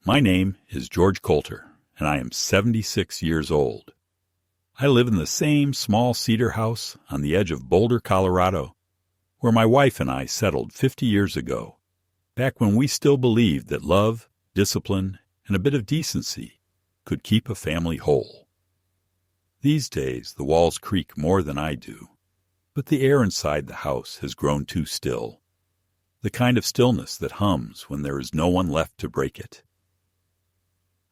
My name is George Coulter, and I am 76 years old. I live in the same small cedar house on the edge of Boulder, Colorado, where my wife and I settled 50 years ago, back when we still believed that love, discipline, and a bit of decency could keep a family whole. These days, the walls creak more than I do, but the air inside the house has grown too still, the kind of stillness that hums when there is no one left to break it.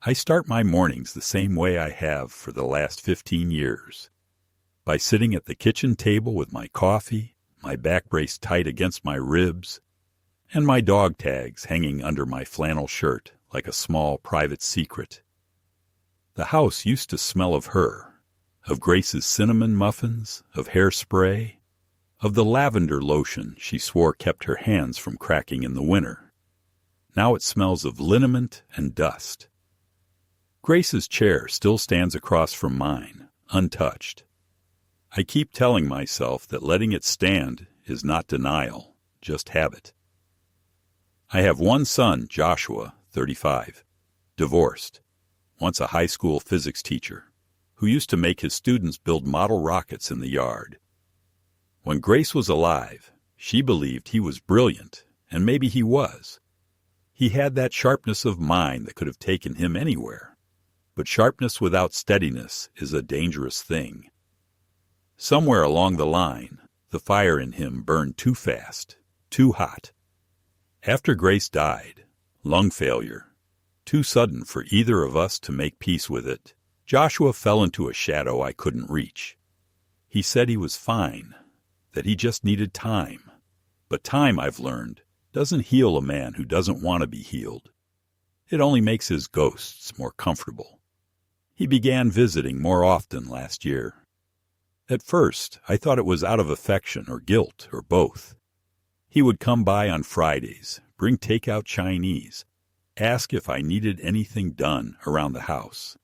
I start my mornings the same way I have for the last 15 years, by sitting at the kitchen table with my coffee, my back braced tight against my ribs, and my dog tags hanging under my flannel shirt like a small private secret. The house used to smell of her, of Grace's cinnamon muffins, of hairspray, of the lavender lotion she swore kept her hands from cracking in the winter. Now it smells of liniment and dust. Grace's chair still stands across from mine, untouched. I keep telling myself that letting it stand is not denial, just habit. I have one son, Joshua, 35, divorced, once a high school physics teacher, who used to make his students build model rockets in the yard. When Grace was alive, she believed he was brilliant, and maybe he was. He had that sharpness of mind that could have taken him anywhere. But sharpness without steadiness is a dangerous thing. Somewhere along the line, the fire in him burned too fast, too hot. After Grace died, lung failure, too sudden for either of us to make peace with it, Joshua fell into a shadow I couldn't reach. He said he was fine, that he just needed time. But time, I've learned, doesn't heal a man who doesn't want to be healed. It only makes his ghosts more comfortable. He began visiting more often last year. At first, I thought it was out of affection or guilt or both. He would come by on Fridays, bring takeout Chinese, ask if I needed anything done around the house.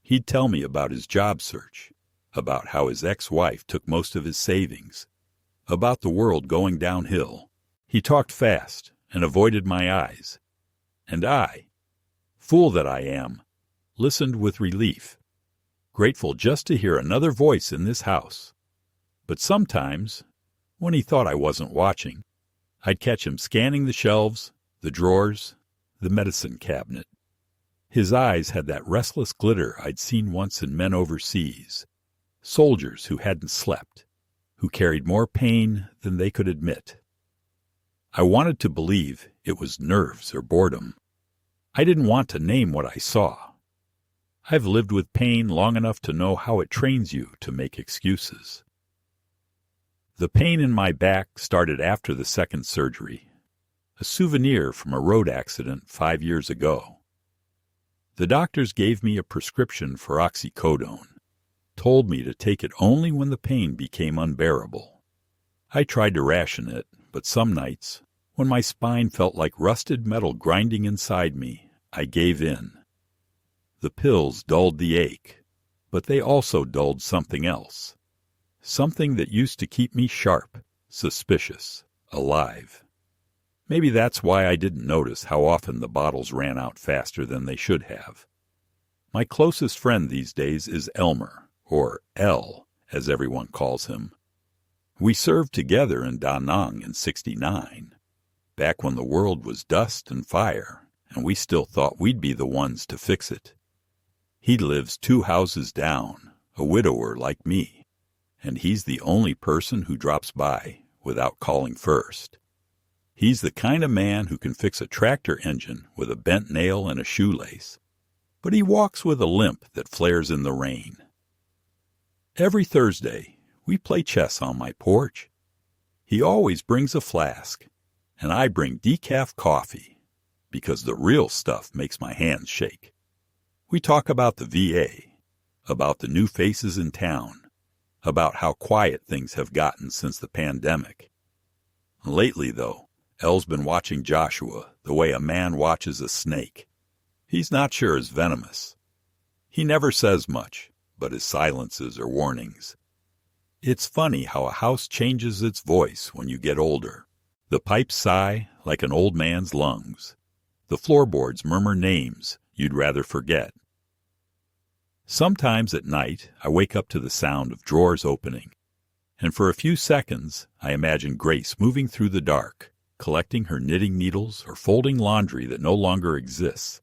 He'd tell me about his job search, about how his ex-wife took most of his savings, about the world going downhill. He talked fast and avoided my eyes. And I, fool that I am, listened with relief, grateful just to hear another voice in this house. But sometimes, when he thought I wasn't watching, I'd catch him scanning the shelves, the drawers, the medicine cabinet. His eyes had that restless glitter I'd seen once in men overseas, soldiers who hadn't slept, who carried more pain than they could admit. I wanted to believe it was nerves or boredom. I didn't want to name what I saw. I've lived with pain long enough to know how it trains you to make excuses. The pain in my back started after the second surgery, a souvenir from a road accident 5 years ago. The doctors gave me a prescription for oxycodone, told me to take it only when the pain became unbearable. I tried to ration it, but some nights, when my spine felt like rusted metal grinding inside me, I gave in. The pills dulled the ache, but they also dulled something else. Something that used to keep me sharp, suspicious, alive. Maybe that's why I didn't notice how often the bottles ran out faster than they should have. My closest friend these days is Elmer, or El, as everyone calls him. We served together in Da Nang in '69, back when the world was dust and fire, and we still thought we'd be the ones to fix it. He lives 2 houses down, a widower like me, and he's the only person who drops by without calling first. He's the kind of man who can fix a tractor engine with a bent nail and a shoelace, but he walks with a limp that flares in the rain. Every Thursday, we play chess on my porch. He always brings a flask, and I bring decaf coffee, because the real stuff makes my hands shake. We talk about the VA, about the new faces in town, about how quiet things have gotten since the pandemic. Lately, though, Elle's been watching Joshua the way a man watches a snake. He's not sure it's venomous. He never says much, but his silences are warnings. It's funny how a house changes its voice when you get older. The pipes sigh like an old man's lungs. The floorboards murmur names you'd rather forget. Sometimes at night I wake up to the sound of drawers opening, and for a few seconds I imagine Grace moving through the dark, collecting her knitting needles or folding laundry that no longer exists.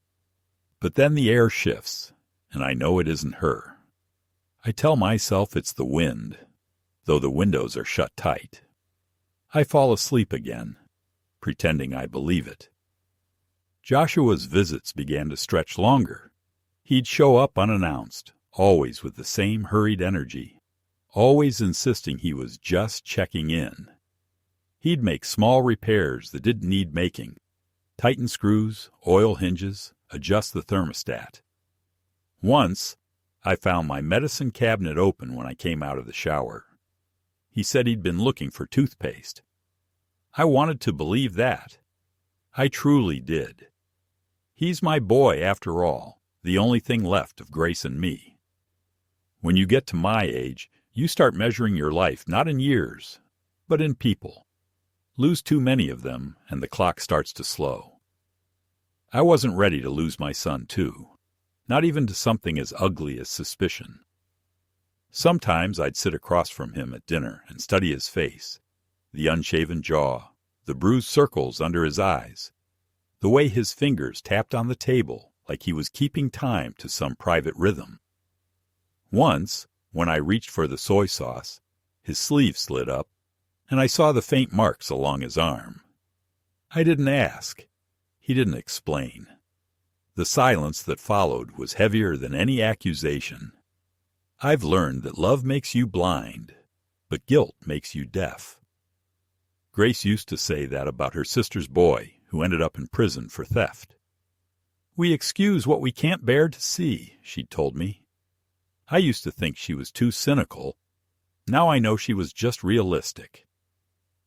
But then the air shifts, and I know it isn't her. I tell myself it's the wind, though the windows are shut tight. I fall asleep again, pretending I believe it. Joshua's visits began to stretch longer. He'd show up unannounced, always with the same hurried energy, always insisting he was just checking in. He'd make small repairs that didn't need making, tighten screws, oil hinges, adjust the thermostat. Once, I found my medicine cabinet open when I came out of the shower. He said he'd been looking for toothpaste. I wanted to believe that. I truly did. He's my boy, after all, the only thing left of Grace and me. When you get to my age, you start measuring your life not in years, but in people. Lose too many of them, and the clock starts to slow. I wasn't ready to lose my son, too, not even to something as ugly as suspicion. Sometimes I'd sit across from him at dinner and study his face, the unshaven jaw, the bruised circles under his eyes, the way his fingers tapped on the table like he was keeping time to some private rhythm. Once, when I reached for the soy sauce, his sleeve slid up, and I saw the faint marks along his arm. I didn't ask. He didn't explain. The silence that followed was heavier than any accusation. I've learned that love makes you blind, but guilt makes you deaf. Grace used to say that about her sister's boy, who ended up in prison for theft. We excuse what we can't bear to see, she'd told me. I used to think she was too cynical. Now I know she was just realistic.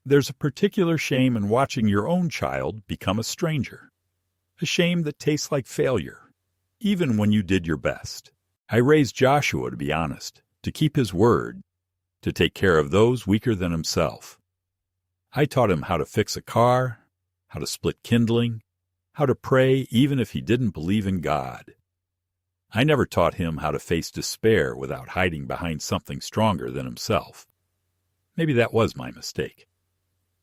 There's a particular shame in watching your own child become a stranger. A shame that tastes like failure, even when you did your best. I raised Joshua to be honest, to keep his word, to take care of those weaker than himself. I taught him how to fix a car, how to split kindling, how to pray even if he didn't believe in God. I never taught him how to face despair without hiding behind something stronger than himself. Maybe that was my mistake.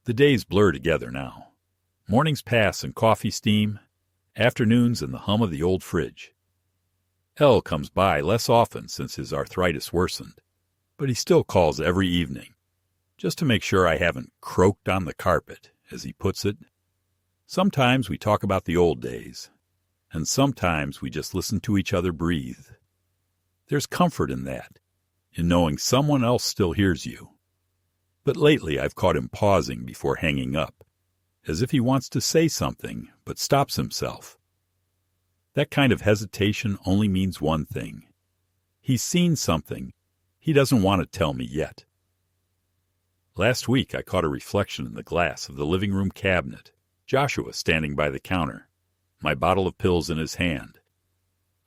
The days blur together now. Mornings pass in coffee steam, afternoons in the hum of the old fridge. Elle comes by less often since his arthritis worsened, but he still calls every evening, just to make sure I haven't croaked on the carpet, as he puts it. Sometimes we talk about the old days, and sometimes we just listen to each other breathe. There's comfort in that, in knowing someone else still hears you. But lately I've caught him pausing before hanging up, as if he wants to say something but stops himself. That kind of hesitation only means one thing. He's seen something he doesn't want to tell me yet. Last week I caught a reflection in the glass of the living room cabinet, Joshua standing by the counter, my bottle of pills in his hand.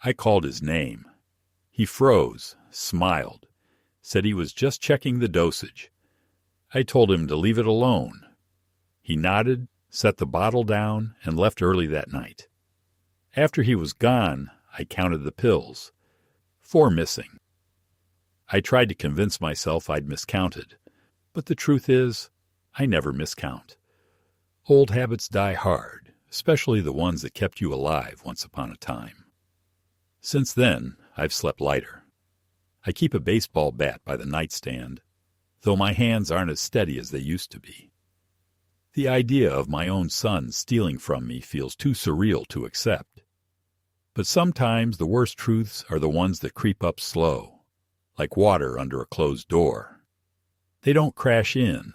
I called his name. He froze, smiled, said he was just checking the dosage. I told him to leave it alone. He nodded, set the bottle down, and left early that night. After he was gone, I counted the pills. 4 missing. I tried to convince myself I'd miscounted, but the truth is, I never miscount. Old habits die hard, especially the ones that kept you alive once upon a time. Since then, I've slept lighter. I keep a baseball bat by the nightstand, though my hands aren't as steady as they used to be. The idea of my own son stealing from me feels too surreal to accept. But sometimes the worst truths are the ones that creep up slow, like water under a closed door. They don't crash in.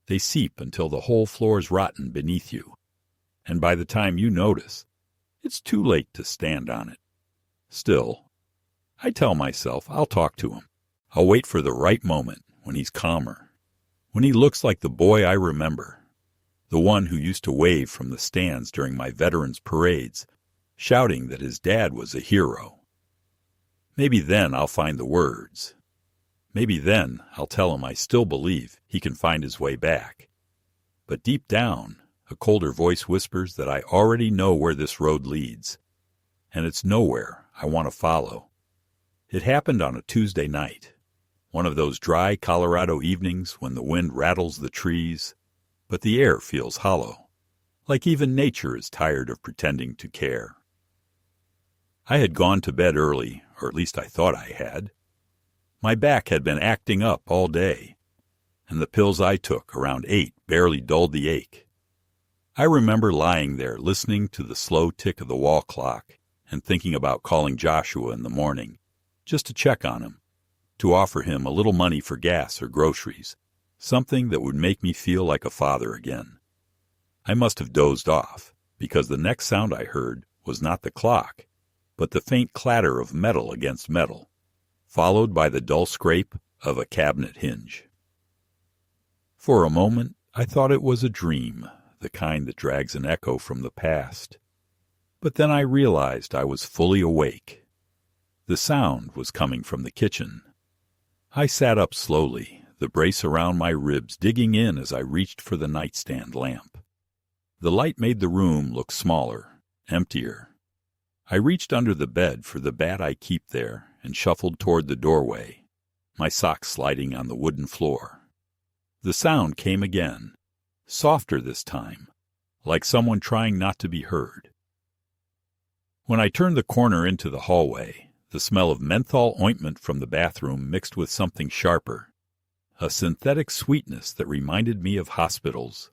They seep until the whole floor's rotten beneath you, and by the time you notice, it's too late to stand on it. Still, I tell myself I'll talk to him. I'll wait for the right moment when he's calmer, when he looks like the boy I remember, the one who used to wave from the stands during my veterans' parades, shouting that his dad was a hero. Maybe then I'll find the words. Maybe then I'll tell him I still believe he can find his way back. But deep down, a colder voice whispers that I already know where this road leads, and it's nowhere I want to follow. It happened on a Tuesday night, one of those dry Colorado evenings when the wind rattles the trees, but the air feels hollow, like even nature is tired of pretending to care. I had gone to bed early, or at least I thought I had. My back had been acting up all day, and the pills I took around 8 barely dulled the ache. I remember lying there listening to the slow tick of the wall clock and thinking about calling Joshua in the morning, just to check on him, to offer him a little money for gas or groceries, something that would make me feel like a father again. I must have dozed off, because the next sound I heard was not the clock, but the faint clatter of metal against metal, followed by the dull scrape of a cabinet hinge. For a moment, I thought it was a dream, the kind that drags an echo from the past. But then I realized I was fully awake. The sound was coming from the kitchen. I sat up slowly, the brace around my ribs digging in as I reached for the nightstand lamp. The light made the room look smaller, emptier. I reached under the bed for the bat I keep there and shuffled toward the doorway, my socks sliding on the wooden floor. The sound came again, softer this time, like someone trying not to be heard. When I turned the corner into the hallway, the smell of menthol ointment from the bathroom mixed with something sharper, a synthetic sweetness that reminded me of hospitals.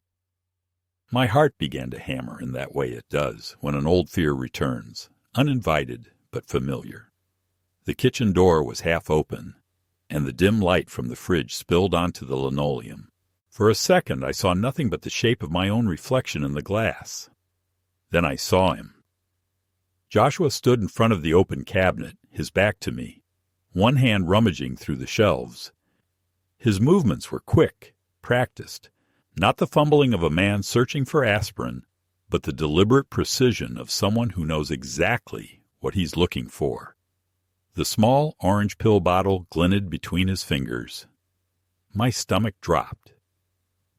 My heart began to hammer in that way it does when an old fear returns, uninvited but familiar. The kitchen door was half open, and the dim light from the fridge spilled onto the linoleum. For a second I saw nothing but the shape of my own reflection in the glass. Then I saw him. Joshua stood in front of the open cabinet, his back to me, one hand rummaging through the shelves. His movements were quick, practiced, not the fumbling of a man searching for aspirin, but the deliberate precision of someone who knows exactly what he's looking for. The small orange pill bottle glinted between his fingers. My stomach dropped.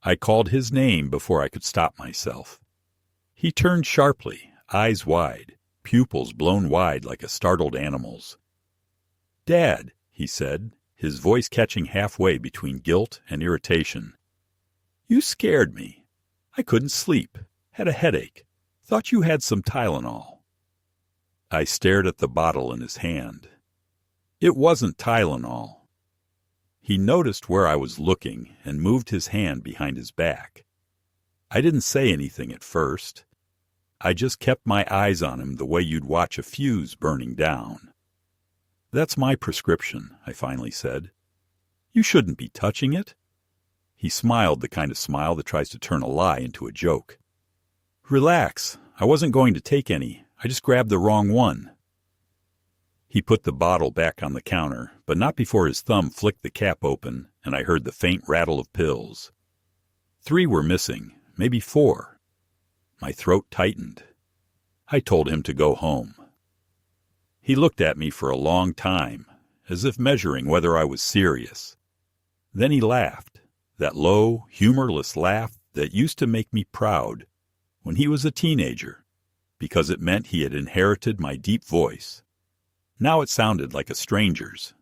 I called his name before I could stop myself. He turned sharply, eyes wide, pupils blown wide like a startled animal's. "Dad," he said, his voice catching halfway between guilt and irritation. "You scared me. I couldn't sleep, had a headache, thought you had some Tylenol." I stared at the bottle in his hand. It wasn't Tylenol. He noticed where I was looking and moved his hand behind his back. I didn't say anything at first. I just kept my eyes on him the way you'd watch a fuse burning down. "That's my prescription," I finally said. "You shouldn't be touching it." He smiled the kind of smile that tries to turn a lie into a joke. "Relax. I wasn't going to take any. I just grabbed the wrong one." He put the bottle back on the counter, but not before his thumb flicked the cap open and I heard the faint rattle of pills. 3 were missing, maybe 4. My throat tightened. I told him to go home. He looked at me for a long time, as if measuring whether I was serious. Then he laughed, that low, humorless laugh that used to make me proud when he was a teenager, because it meant he had inherited my deep voice. Now it sounded like a stranger's.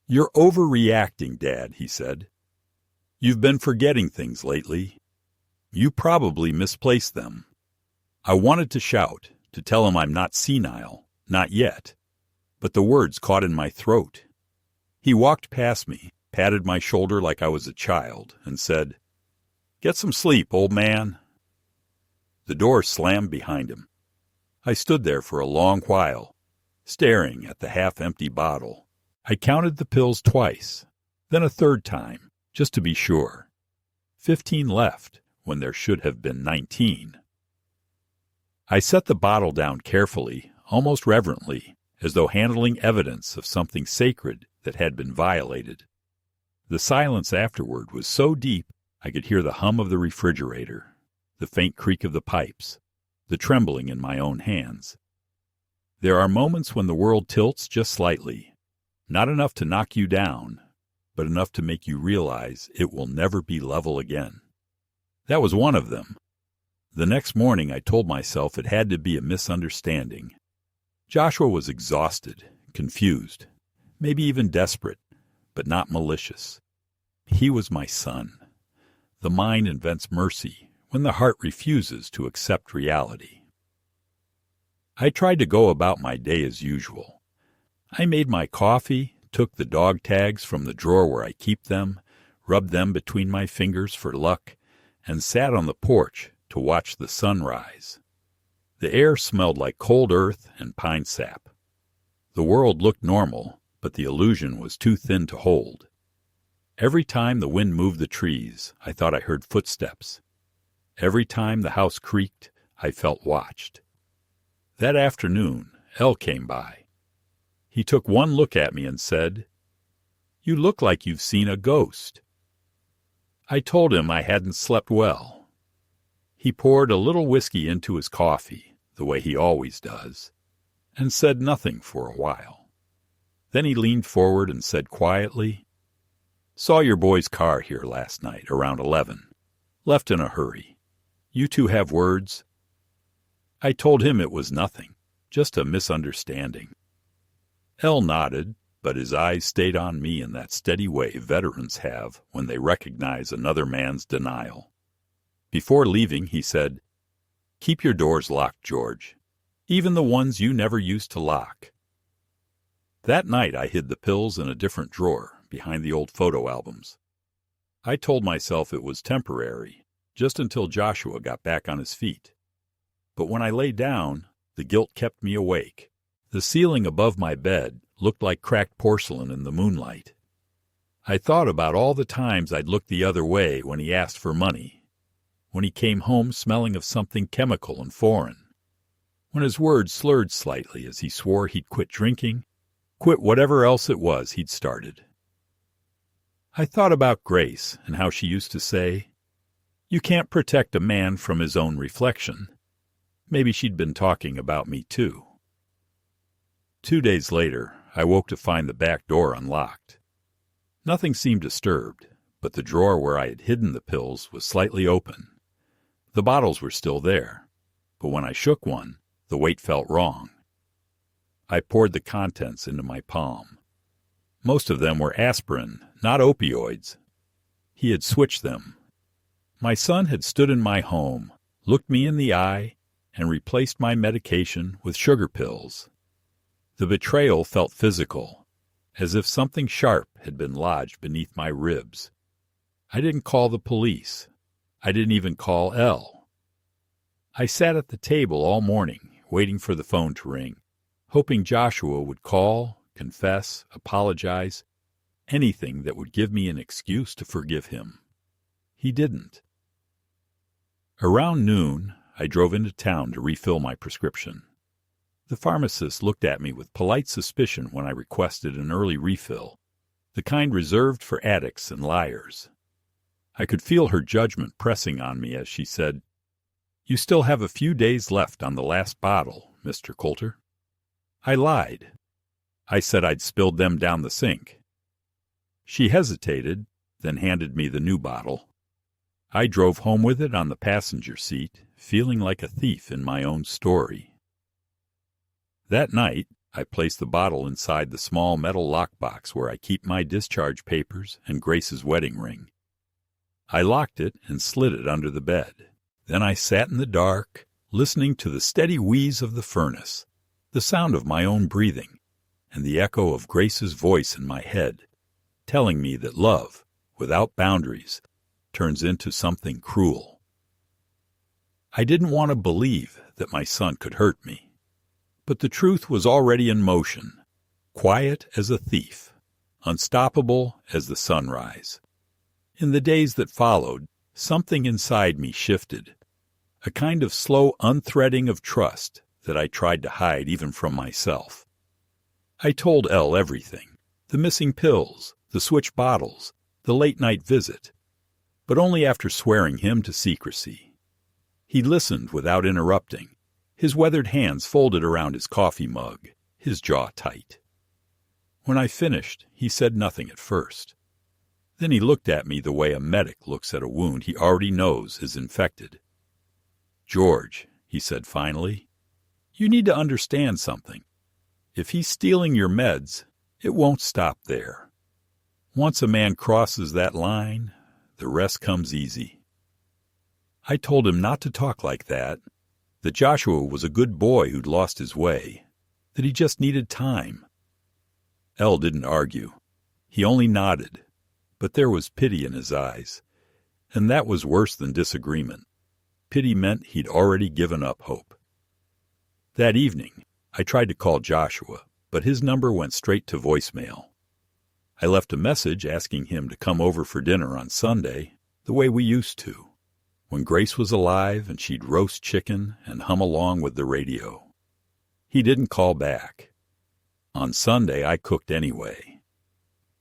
"You're overreacting, Dad," he said. "You've been forgetting things lately. You probably misplaced them." I wanted to shout, to tell him I'm not senile, not yet, but the words caught in my throat. He walked past me, patted my shoulder like I was a child, and said, "Get some sleep, old man." The door slammed behind him. I stood there for a long while, staring at the half-empty bottle. I counted the pills twice, then a third time, just to be sure. 15 left, when there should have been 19. I set the bottle down carefully, almost reverently, as though handling evidence of something sacred that had been violated. The silence afterward was so deep I could hear the hum of the refrigerator, the faint creak of the pipes, the trembling in my own hands. There are moments when the world tilts just slightly, not enough to knock you down, but enough to make you realize it will never be level again. That was one of them. The next morning I told myself it had to be a misunderstanding. Joshua was exhausted, confused, maybe even desperate, but not malicious. He was my son. The mind invents mercy when the heart refuses to accept reality. I tried to go about my day as usual. I made my coffee, took the dog tags from the drawer where I keep them, rubbed them between my fingers for luck, and sat on the porch to watch the sun rise. The air smelled like cold earth and pine sap. The world looked normal, but the illusion was too thin to hold. Every time the wind moved the trees, I thought I heard footsteps. Every time the house creaked, I felt watched. That afternoon, Elle came by. He took one look at me and said, "You look like you've seen a ghost." I told him I hadn't slept well. He poured a little whiskey into his coffee, the way he always does, and said nothing for a while. Then he leaned forward and said quietly, "Saw your boy's car here last night around 11. Left in a hurry. You two have words?" I told him it was nothing, just a misunderstanding. Elle nodded, but his eyes stayed on me in that steady way veterans have when they recognize another man's denial. Before leaving, he said, "Keep your doors locked, George, even the ones you never used to lock." That night I hid the pills in a different drawer behind the old photo albums. I told myself it was temporary, just until Joshua got back on his feet. But when I lay down, the guilt kept me awake. The ceiling above my bed looked like cracked porcelain in the moonlight. I thought about all the times I'd looked the other way when he asked for money, when he came home smelling of something chemical and foreign, when his words slurred slightly as he swore he'd quit drinking, quit whatever else it was he'd started. I thought about Grace and how she used to say, "You can't protect a man from his own reflection." Maybe she'd been talking about me too. 2 days later, I woke to find the back door unlocked. Nothing seemed disturbed, but the drawer where I had hidden the pills was slightly open. The bottles were still there, but when I shook one, the weight felt wrong. I poured the contents into my palm. Most of them were aspirin, not opioids. He had switched them. My son had stood in my home, looked me in the eye, and replaced my medication with sugar pills. The betrayal felt physical, as if something sharp had been lodged beneath my ribs. I didn't call the police. I didn't even call Elle. I sat at the table all morning, waiting for the phone to ring, hoping Joshua would call, confess, apologize, anything that would give me an excuse to forgive him. He didn't. Around noon, I drove into town to refill my prescription. The pharmacist looked at me with polite suspicion when I requested an early refill, the kind reserved for addicts and liars. I could feel her judgment pressing on me as she said, "You still have a few days left on the last bottle, Mr. Coulter." I lied. I said I'd spilled them down the sink. She hesitated, then handed me the new bottle. I drove home with it on the passenger seat, feeling like a thief in my own story. That night, I placed the bottle inside the small metal lockbox where I keep my discharge papers and Grace's wedding ring. I locked it and slid it under the bed. Then I sat in the dark, listening to the steady wheeze of the furnace, the sound of my own breathing, and the echo of Grace's voice in my head, telling me that love, without boundaries, turns into something cruel. I didn't want to believe that my son could hurt me. But the truth was already in motion, quiet as a thief, unstoppable as the sunrise. In the days that followed, something inside me shifted, a kind of slow unthreading of trust that I tried to hide even from myself. I told Elle everything, the missing pills, the switch bottles, the late-night visit, but only after swearing him to secrecy. He listened without interrupting, his weathered hands folded around his coffee mug, his jaw tight. When I finished, he said nothing at first. Then he looked at me the way a medic looks at a wound he already knows is infected. "George," he said finally, "you need to understand something. If he's stealing your meds, it won't stop there. Once a man crosses that line, the rest comes easy." I told him not to talk like that Joshua was a good boy who'd lost his way, that he just needed time. El didn't argue. He only nodded, but there was pity in his eyes, and that was worse than disagreement. Pity meant he'd already given up hope. That evening, I tried to call Joshua, but his number went straight to voicemail. I left a message asking him to come over for dinner on Sunday, the way we used to, when Grace was alive and she'd roast chicken and hum along with the radio. He didn't call back. On Sunday, I cooked anyway.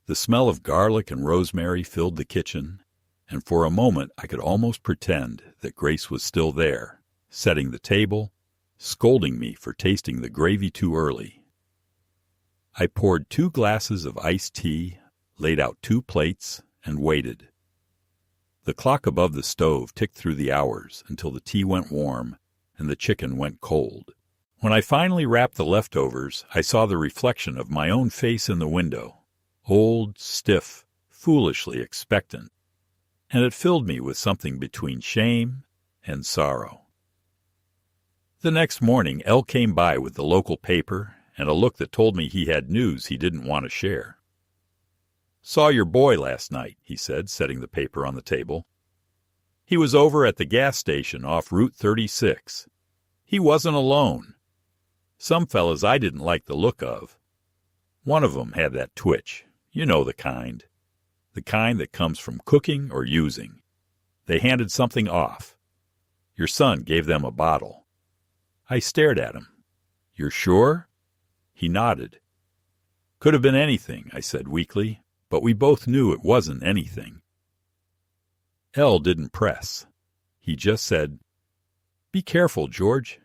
The smell of garlic and rosemary filled the kitchen, and for a moment I could almost pretend that Grace was still there, setting the table, scolding me for tasting the gravy too early. I poured 2 glasses of iced tea, laid out 2 plates, and waited. The clock above the stove ticked through the hours until the tea went warm and the chicken went cold. When I finally wrapped the leftovers, I saw the reflection of my own face in the window, old, stiff, foolishly expectant, and it filled me with something between shame and sorrow. The next morning, El came by with the local paper and a look that told me he had news he didn't want to share. "Saw your boy last night," he said, setting the paper on the table. "He was over at the gas station off Route 36. He wasn't alone. Some fellas I didn't like the look of. One of 'em had that twitch. You know the kind. The kind that comes from cooking or using. They handed something off. Your son gave them a bottle." I stared at him. "You're sure?" He nodded. "Could have been anything," I said weakly, but we both knew it wasn't anything. El didn't press. He just said, "Be careful, George.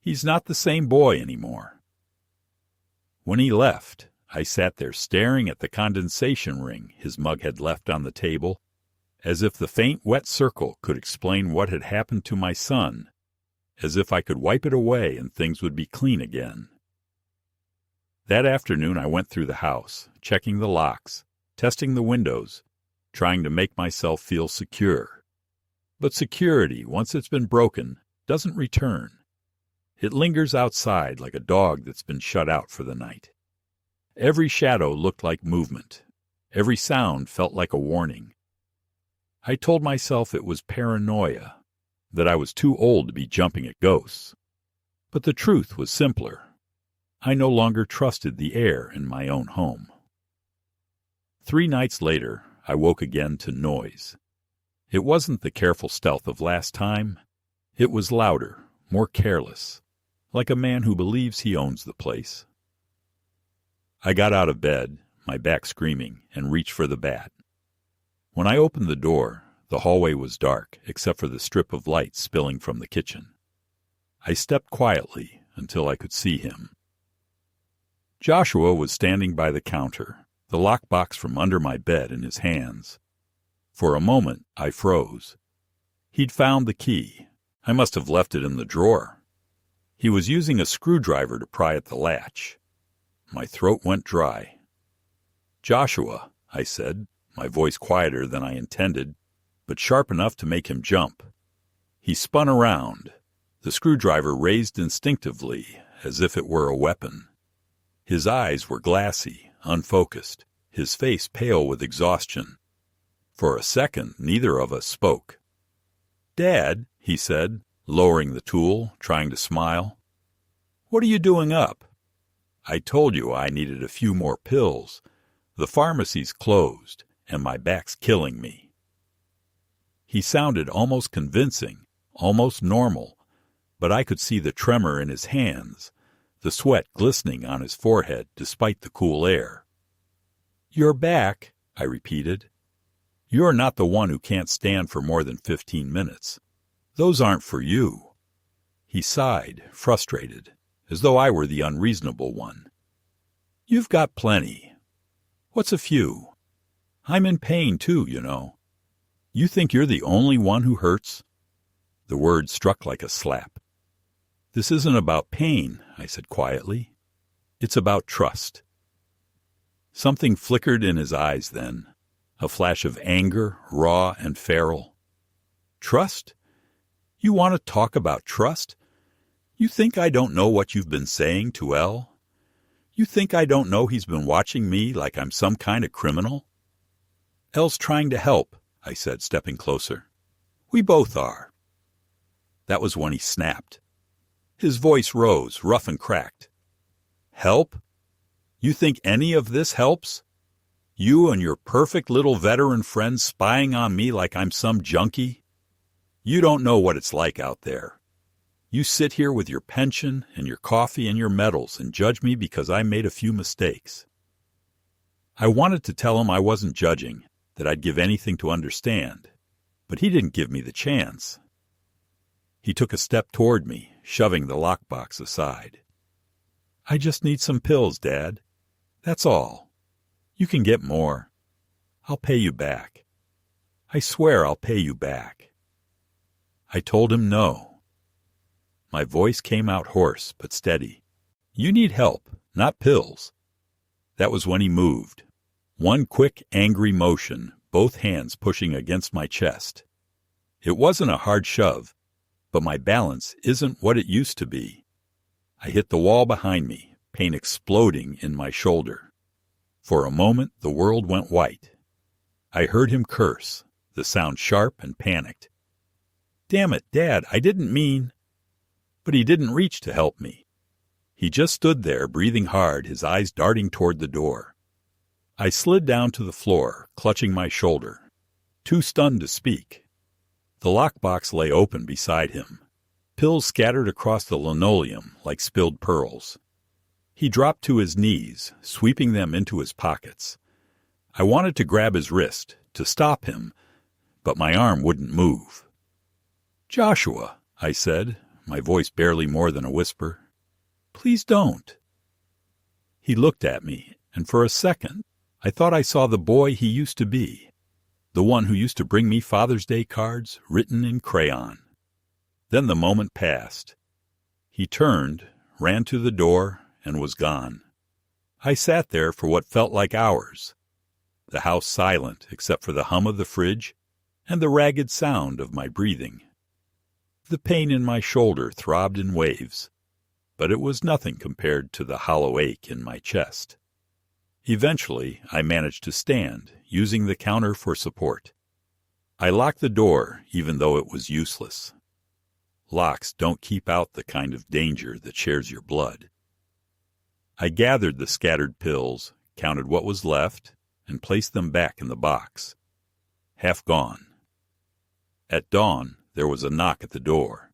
He's not the same boy anymore." When he left, I sat there staring at the condensation ring his mug had left on the table, as if the faint wet circle could explain what had happened to my son, as if I could wipe it away and things would be clean again. That afternoon I went through the house, checking the locks, testing the windows, trying to make myself feel secure. But security, once it's been broken, doesn't return. It lingers outside like a dog that's been shut out for the night. Every shadow looked like movement. Every sound felt like a warning. I told myself it was paranoia, that I was too old to be jumping at ghosts. But the truth was simpler. I no longer trusted the air in my own home. 3 nights later, I woke again to noise. It wasn't the careful stealth of last time. It was louder, more careless, like a man who believes he owns the place. I got out of bed, my back screaming, and reached for the bat. When I opened the door, the hallway was dark, except for the strip of light spilling from the kitchen. I stepped quietly until I could see him. Joshua was standing by the counter, the lockbox from under my bed in his hands. For a moment, I froze. He'd found the key. I must have left it in the drawer. He was using a screwdriver to pry at the latch. My throat went dry. "Joshua," I said, my voice quieter than I intended, but sharp enough to make him jump. He spun around, the screwdriver raised instinctively, as if it were a weapon. His eyes were glassy, unfocused, his face pale with exhaustion. For a second, neither of us spoke. "Dad," he said, lowering the tool, trying to smile. "What are you doing up?" "I told you I needed a few more pills. The pharmacy's closed, and my back's killing me." He sounded almost convincing, almost normal, but I could see the tremor in his hands, the sweat glistening on his forehead despite the cool air. "Your back," I repeated. "You're not the one who can't stand for more than 15 minutes. Those aren't for you." He sighed, frustrated, as though I were the unreasonable one. "You've got plenty. What's a few? I'm in pain too, you know. You think you're the only one who hurts?" The word struck like a slap. This isn't about pain, I said quietly. It's about trust. Something flickered in his eyes then, a flash of anger, raw and feral. Trust? You want to talk about trust? You think I don't know what you've been saying to Elle? You think I don't know he's been watching me like I'm some kind of criminal? Elle's trying to help, I said, stepping closer. We both are. That was when he snapped. His voice rose, rough and cracked. Help? You think any of this helps? You and your perfect little veteran friends spying on me like I'm some junkie? You don't know what it's like out there. You sit here with your pension and your coffee and your medals and judge me because I made a few mistakes. I wanted to tell him I wasn't judging, that I'd give anything to understand, but he didn't give me the chance. He took a step toward me, shoving the lockbox aside. I just need some pills, Dad. That's all. You can get more. I'll pay you back. I swear I'll pay you back. I told him no. My voice came out hoarse but steady. You need help, not pills. That was when he moved. One quick, angry motion, both hands pushing against my chest. It wasn't a hard shove, but my balance isn't what it used to be. I hit the wall behind me, pain exploding in my shoulder. For a moment, the world went white. I heard him curse, the sound sharp and panicked. Damn it, Dad, I didn't mean... But he didn't reach to help me. He just stood there, breathing hard, his eyes darting toward the door. I slid down to the floor, clutching my shoulder, too stunned to speak. The lockbox lay open beside him, pills scattered across the linoleum like spilled pearls. He dropped to his knees, sweeping them into his pockets. I wanted to grab his wrist, to stop him, but my arm wouldn't move. Joshua, I said, my voice barely more than a whisper, please don't. He looked at me, and for a second, I thought I saw the boy he used to be, the one who used to bring me Father's Day cards written in crayon. Then the moment passed. He turned, ran to the door, and was gone. I sat there for what felt like hours, the house silent except for the hum of the fridge and the ragged sound of my breathing. The pain in my shoulder throbbed in waves, but it was nothing compared to the hollow ache in my chest. Eventually, I managed to stand, using the counter for support. I locked the door, even though it was useless. Locks don't keep out the kind of danger that shares your blood. I gathered the scattered pills, counted what was left, and placed them back in the box. Half gone. At dawn, there was a knock at the door.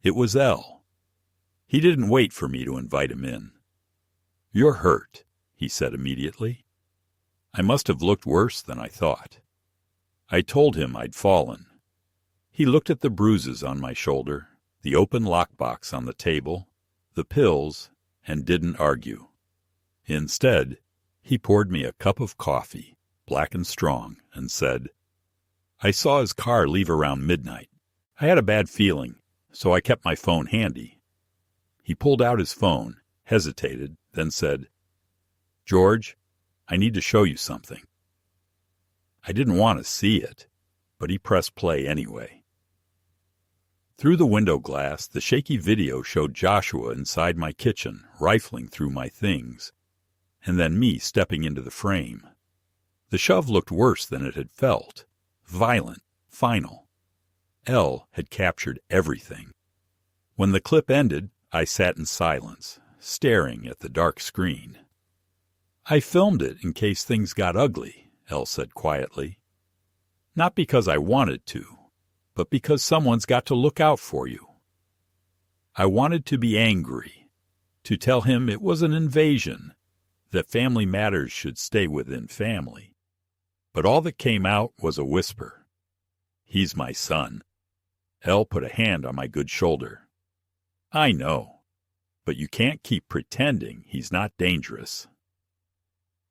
It was Elle. He didn't wait for me to invite him in. You're hurt, he said immediately. I must have looked worse than I thought. I told him I'd fallen. He looked at the bruises on my shoulder, the open lockbox on the table, the pills, and didn't argue. Instead, he poured me a cup of coffee, black and strong, and said, I saw his car leave around midnight. I had a bad feeling, so I kept my phone handy. He pulled out his phone, hesitated, then said, George, I need to show you something. I didn't want to see it, but he pressed play anyway. Through the window glass, the shaky video showed Joshua inside my kitchen, rifling through my things, and then me stepping into the frame. The shove looked worse than it had felt, violent, final. Elle had captured everything. When the clip ended, I sat in silence, staring at the dark screen. I filmed it in case things got ugly, Elle said quietly. Not because I wanted to, but because someone's got to look out for you. I wanted to be angry, to tell him it was an invasion, that family matters should stay within family. But all that came out was a whisper. He's my son. Elle put a hand on my good shoulder. I know, but you can't keep pretending he's not dangerous.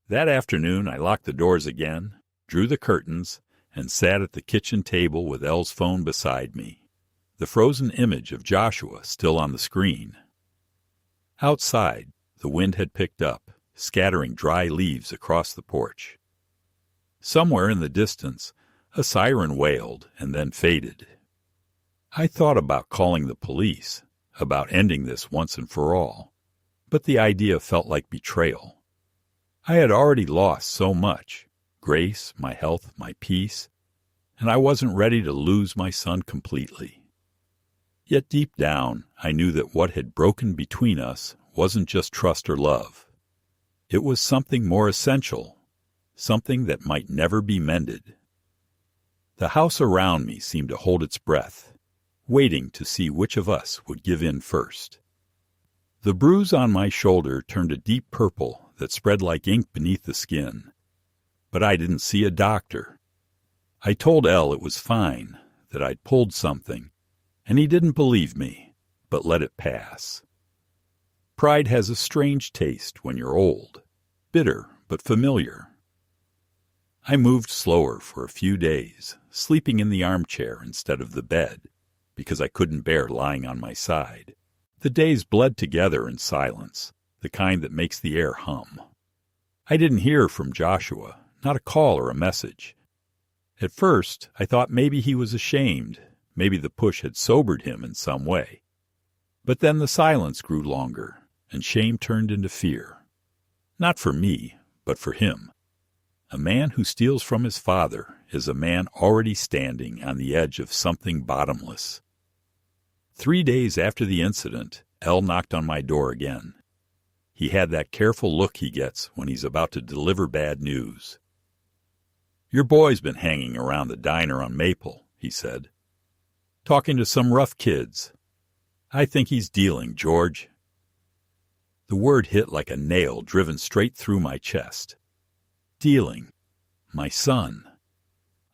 That afternoon I locked the doors again, drew the curtains, and sat at the kitchen table with Elle's phone beside me. the frozen image of Joshua still on the screen. Outside, the wind had picked up, scattering dry leaves across the porch. Somewhere in the distance, a siren wailed and then faded. I thought about calling the police, about ending this once and for all, but the idea felt like betrayal. I had already lost so much, Grace, my health, my peace, and I wasn't ready to lose my son completely. Yet deep down, I knew that what had broken between us wasn't just trust or love. It was something more essential, something that might never be mended. The house around me seemed to hold its breath, waiting to see which of us would give in first. The bruise on my shoulder turned a deep purple that spread like ink beneath the skin. But I didn't see a doctor. I told Elle it was fine, that I'd pulled something, and he didn't believe me, but let it pass. Pride has a strange taste when you're old, bitter but familiar. I moved slower for a few days, sleeping in the armchair instead of the bed, because I couldn't bear lying on my side. The days bled together in silence, the kind that makes the air hum. I didn't hear from Joshua, not a call or a message. At first, I thought maybe he was ashamed, maybe the push had sobered him in some way. But then the silence grew longer, and shame turned into fear. Not for me, but for him. A man who steals from his father is a man already standing on the edge of something bottomless. 3 days after the incident, Elle knocked on my door again. He had that careful look he gets when he's about to deliver bad news. "Your boy's been hanging around the diner on Maple," he said. "Talking to some rough kids. I think he's dealing, George." The word hit like a nail driven straight through my chest. Dealing. My son.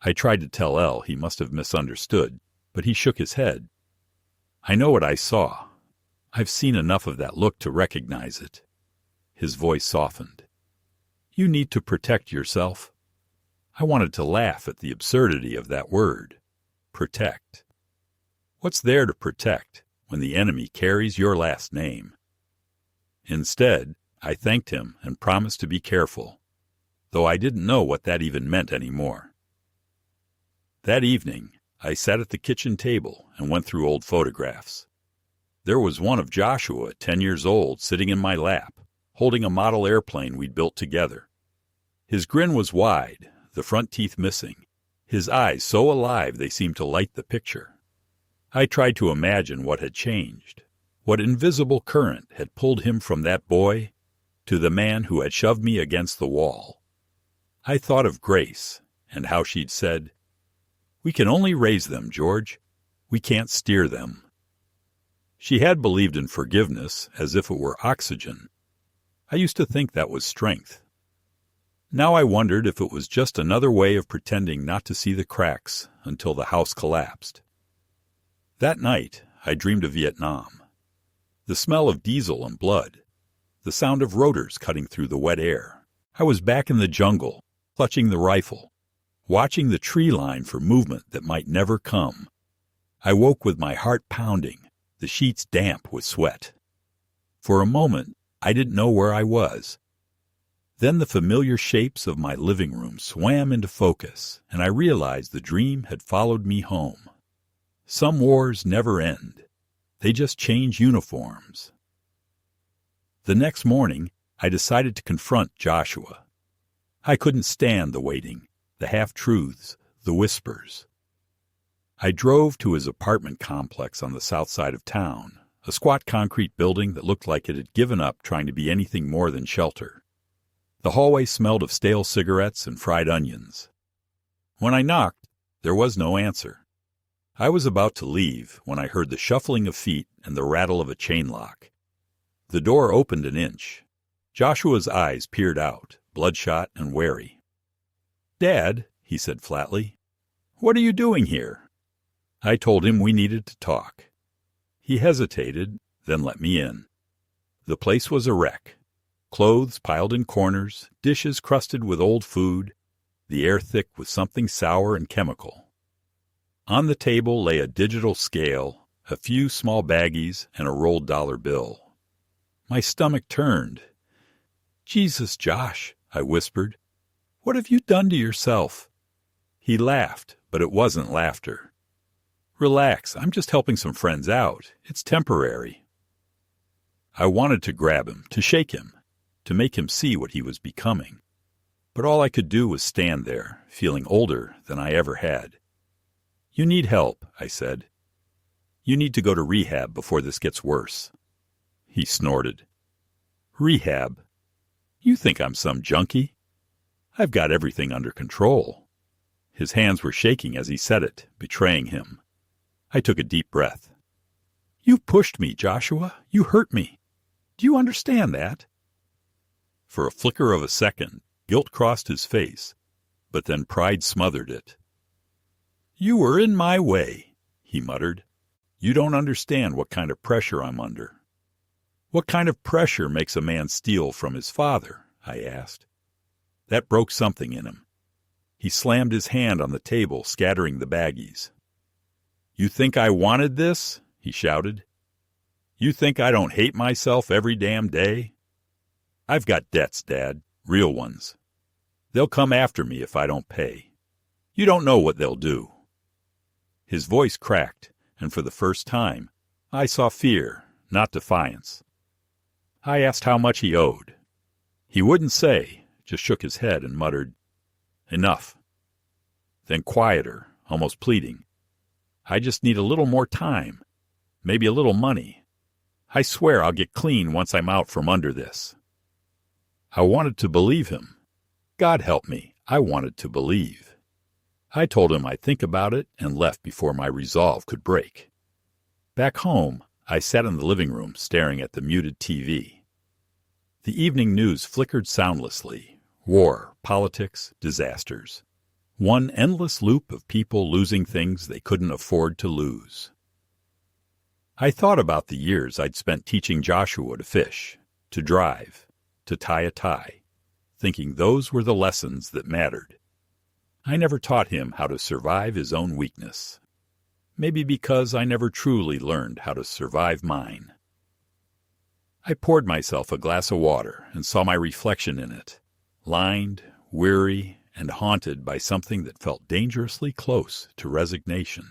I tried to tell Elle he must have misunderstood, but he shook his head. "I know what I saw. I've seen enough of that look to recognize it." His voice softened. "You need to protect yourself." I wanted to laugh at the absurdity of that word. Protect. What's there to protect when the enemy carries your last name? Instead, I thanked him and promised to be careful, though I didn't know what that even meant anymore. That evening, I sat at the kitchen table and went through old photographs. There was one of Joshua, 10 years old, sitting in my lap, holding a model airplane we'd built together. His grin was wide, the front teeth missing, his eyes so alive they seemed to light the picture. I tried to imagine what had changed, what invisible current had pulled him from that boy to the man who had shoved me against the wall. I thought of Grace and how she'd said, "We can only raise them, George. We can't steer them." She had believed in forgiveness as if it were oxygen. I used to think that was strength. Now I wondered if it was just another way of pretending not to see the cracks until the house collapsed. That night, I dreamed of Vietnam. The smell of diesel and blood, the sound of rotors cutting through the wet air. I was back in the jungle, clutching the rifle, watching the tree line for movement that might never come. I woke with my heart pounding, the sheets damp with sweat. For a moment, I didn't know where I was. Then the familiar shapes of my living room swam into focus, and I realized the dream had followed me home. Some wars never end. They just change uniforms. The next morning, I decided to confront Joshua. I couldn't stand the waiting, the half-truths, the whispers. I drove to his apartment complex on the south side of town, a squat concrete building that looked like it had given up trying to be anything more than shelter. The hallway smelled of stale cigarettes and fried onions. When I knocked, there was no answer. I was about to leave when I heard the shuffling of feet and the rattle of a chain lock. The door opened an inch. Joshua's eyes peered out, bloodshot and wary. "Dad," he said flatly, "what are you doing here?" I told him we needed to talk. He hesitated, then let me in. The place was a wreck. Clothes piled in corners, dishes crusted with old food, the air thick with something sour and chemical. On the table lay a digital scale, a few small baggies, and a rolled dollar bill. My stomach turned. "Jesus, Josh," I whispered, "what have you done to yourself?" He laughed, but it wasn't laughter. "Relax, I'm just helping some friends out. It's temporary." I wanted to grab him, to shake him, to make him see what he was becoming. But all I could do was stand there, feeling older than I ever had. "You need help," I said. "You need to go to rehab before this gets worse." He snorted. "Rehab? You think I'm some junkie? I've got everything under control." His hands were shaking as he said it, betraying him. I took a deep breath. "You pushed me, Joshua. You hurt me. Do you understand that?" For a flicker of a second, guilt crossed his face, but then pride smothered it. "You were in my way," he muttered. "You don't understand what kind of pressure I'm under." "What kind of pressure makes a man steal from his father?" I asked. That broke something in him. He slammed his hand on the table, scattering the baggies. "You think I wanted this?" he shouted. "You think I don't hate myself every damn day? I've got debts, Dad, real ones. They'll come after me if I don't pay. You don't know what they'll do." His voice cracked, and for the first time, I saw fear, not defiance. I asked how much he owed. He wouldn't say, just shook his head and muttered, "Enough." Then quieter, almost pleading, "I just need a little more time, maybe a little money. I swear I'll get clean once I'm out from under this." I wanted to believe him. God help me, I wanted to believe. I told him I'd think about it and left before my resolve could break. Back home, I sat in the living room staring at the muted TV. The evening news flickered soundlessly. War, politics, disasters. One endless loop of people losing things they couldn't afford to lose. I thought about the years I'd spent teaching Joshua to fish, to drive, to tie a tie, thinking those were the lessons that mattered. I never taught him how to survive his own weakness. Maybe because I never truly learned how to survive mine. I poured myself a glass of water and saw my reflection in it, lined, weary, and haunted by something that felt dangerously close to resignation.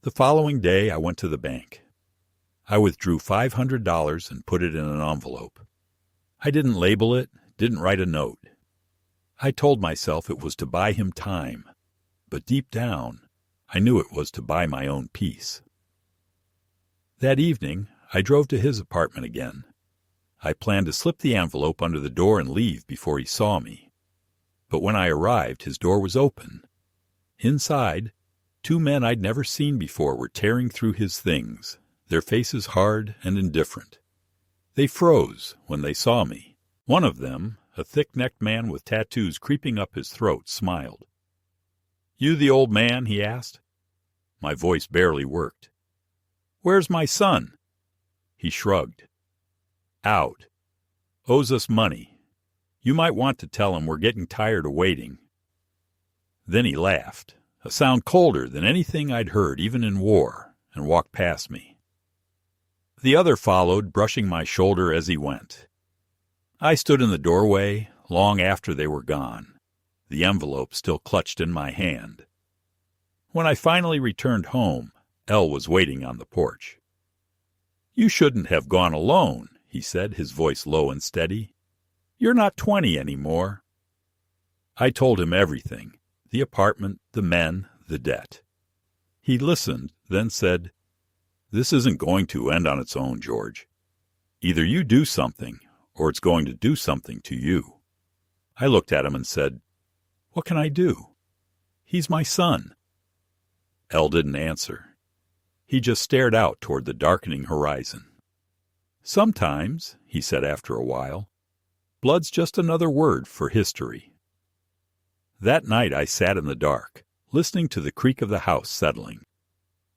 The following day I went to the bank. I withdrew $500 and put it in an envelope. I didn't label it, didn't write a note. I told myself it was to buy him time, but deep down, I knew it was to buy my own peace. That evening, I drove to his apartment again. I planned to slip the envelope under the door and leave before he saw me. But when I arrived, his door was open. Inside, two men I'd never seen before were tearing through his things, their faces hard and indifferent. They froze when they saw me. One of them, a thick-necked man with tattoos creeping up his throat, smiled. "You the old man?" he asked. My voice barely worked. "Where's my son?" He shrugged. "Out. Owes us money. You might want to tell him we're getting tired of waiting." Then he laughed, a sound colder than anything I'd heard even in war, and walked past me. The other followed, brushing my shoulder as he went. I stood in the doorway long after they were gone, the envelope still clutched in my hand. When I finally returned home, Elle was waiting on the porch. "You shouldn't have gone alone," he said, his voice low and steady. "You're not 20 anymore." I told him everything, the apartment, the men, the debt. He listened, then said, "This isn't going to end on its own, George. Either you do something, or it's going to do something to you." I looked at him and said, "What can I do? He's my son." Elle didn't answer. He just stared out toward the darkening horizon. "Sometimes," he said after a while, "blood's just another word for history." That night I sat in the dark, listening to the creak of the house settling.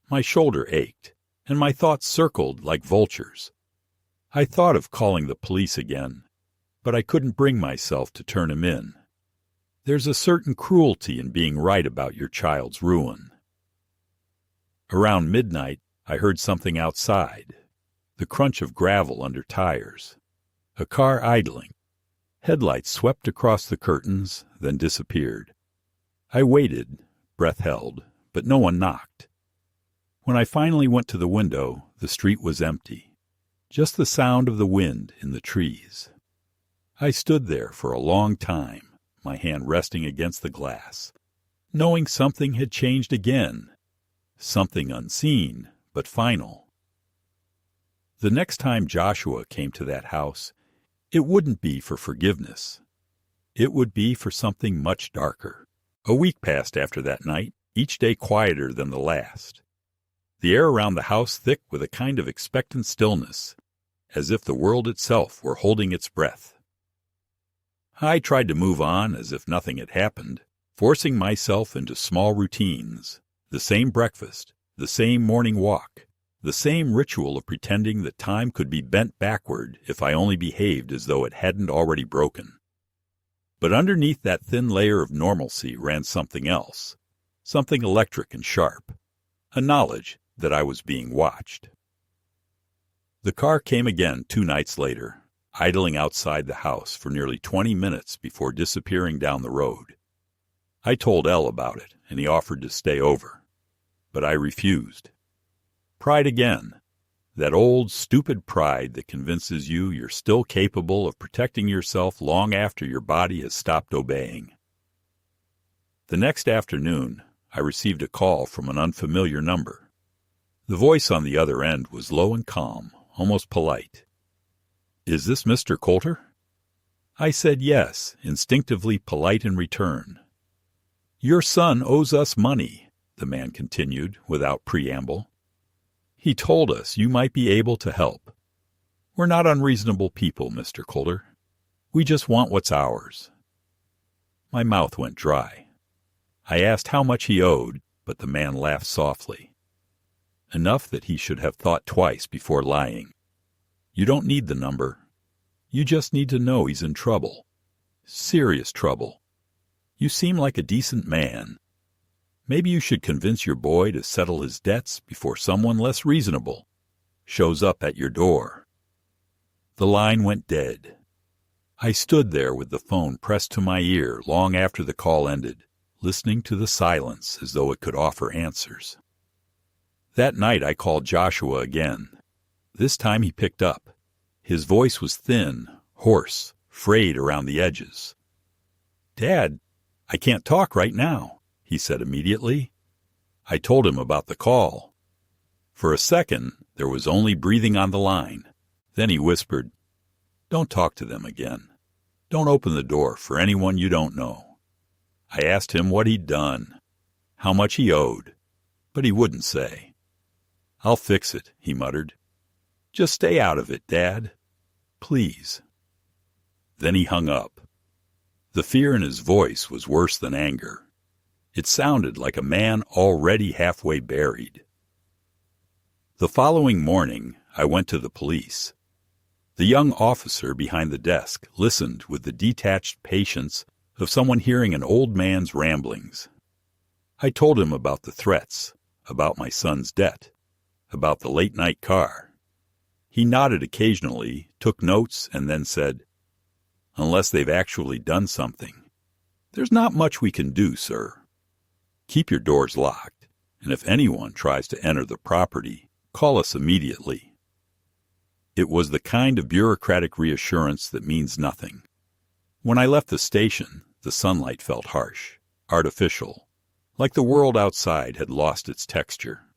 My shoulder ached, and my thoughts circled like vultures. I thought of calling the police again, but I couldn't bring myself to turn him in. There's a certain cruelty in being right about your child's ruin. Around midnight, I heard something outside, the crunch of gravel under tires, a car idling. Headlights swept across the curtains, then disappeared. I waited, breath held, but no one knocked. When I finally went to the window, the street was empty, just the sound of the wind in the trees. I stood there for a long time, my hand resting against the glass, knowing something had changed again, something unseen but final. The next time Joshua came to that house, it wouldn't be for forgiveness. It would be for something much darker. A week passed after that night, each day quieter than the last. The air around the house thick with a kind of expectant stillness, as if the world itself were holding its breath. I tried to move on as if nothing had happened, forcing myself into small routines, the same breakfast, the same morning walk, the same ritual of pretending that time could be bent backward if I only behaved as though it hadn't already broken. But underneath that thin layer of normalcy ran something else, something electric and sharp, a knowledge that I was being watched. The car came again 2 nights later, idling outside the house for nearly 20 minutes before disappearing down the road. I told El about it, and he offered to stay over, but I refused. Pride again, that old stupid pride that convinces you you're still capable of protecting yourself long after your body has stopped obeying. The next afternoon, I received a call from an unfamiliar number. The voice on the other end was low and calm, almost polite. "Is this Mr. Coulter?" I said yes, instinctively polite in return. "Your son owes us money," the man continued without preamble. "He told us you might be able to help. We're not unreasonable people, Mr. Coulter. We just want what's ours." My mouth went dry. I asked how much he owed, but the man laughed softly. Enough that he should have thought twice before lying. "You don't need the number. You just need to know he's in trouble. Serious trouble. You seem like a decent man. Maybe you should convince your boy to settle his debts before someone less reasonable shows up at your door." The line went dead. I stood there with the phone pressed to my ear long after the call ended, listening to the silence as though it could offer answers. That night I called Joshua again. This time he picked up. His voice was thin, hoarse, frayed around the edges. "Dad, I can't talk right now," he said immediately. I told him about the call. For a second, there was only breathing on the line. Then he whispered, "Don't talk to them again. Don't open the door for anyone you don't know." I asked him what he'd done, how much he owed, but he wouldn't say. "I'll fix it," he muttered. "Just stay out of it, Dad. Please." Then he hung up. The fear in his voice was worse than anger. It sounded like a man already halfway buried. The following morning, I went to the police. The young officer behind the desk listened with the detached patience of someone hearing an old man's ramblings. I told him about the threats, about my son's debt, about the late-night car. He nodded occasionally, took notes, and then said, "Unless they've actually done something, there's not much we can do, sir. Keep your doors locked, and if anyone tries to enter the property, call us immediately." It was the kind of bureaucratic reassurance that means nothing. When I left the station, the sunlight felt harsh, artificial, like the world outside had lost its texture.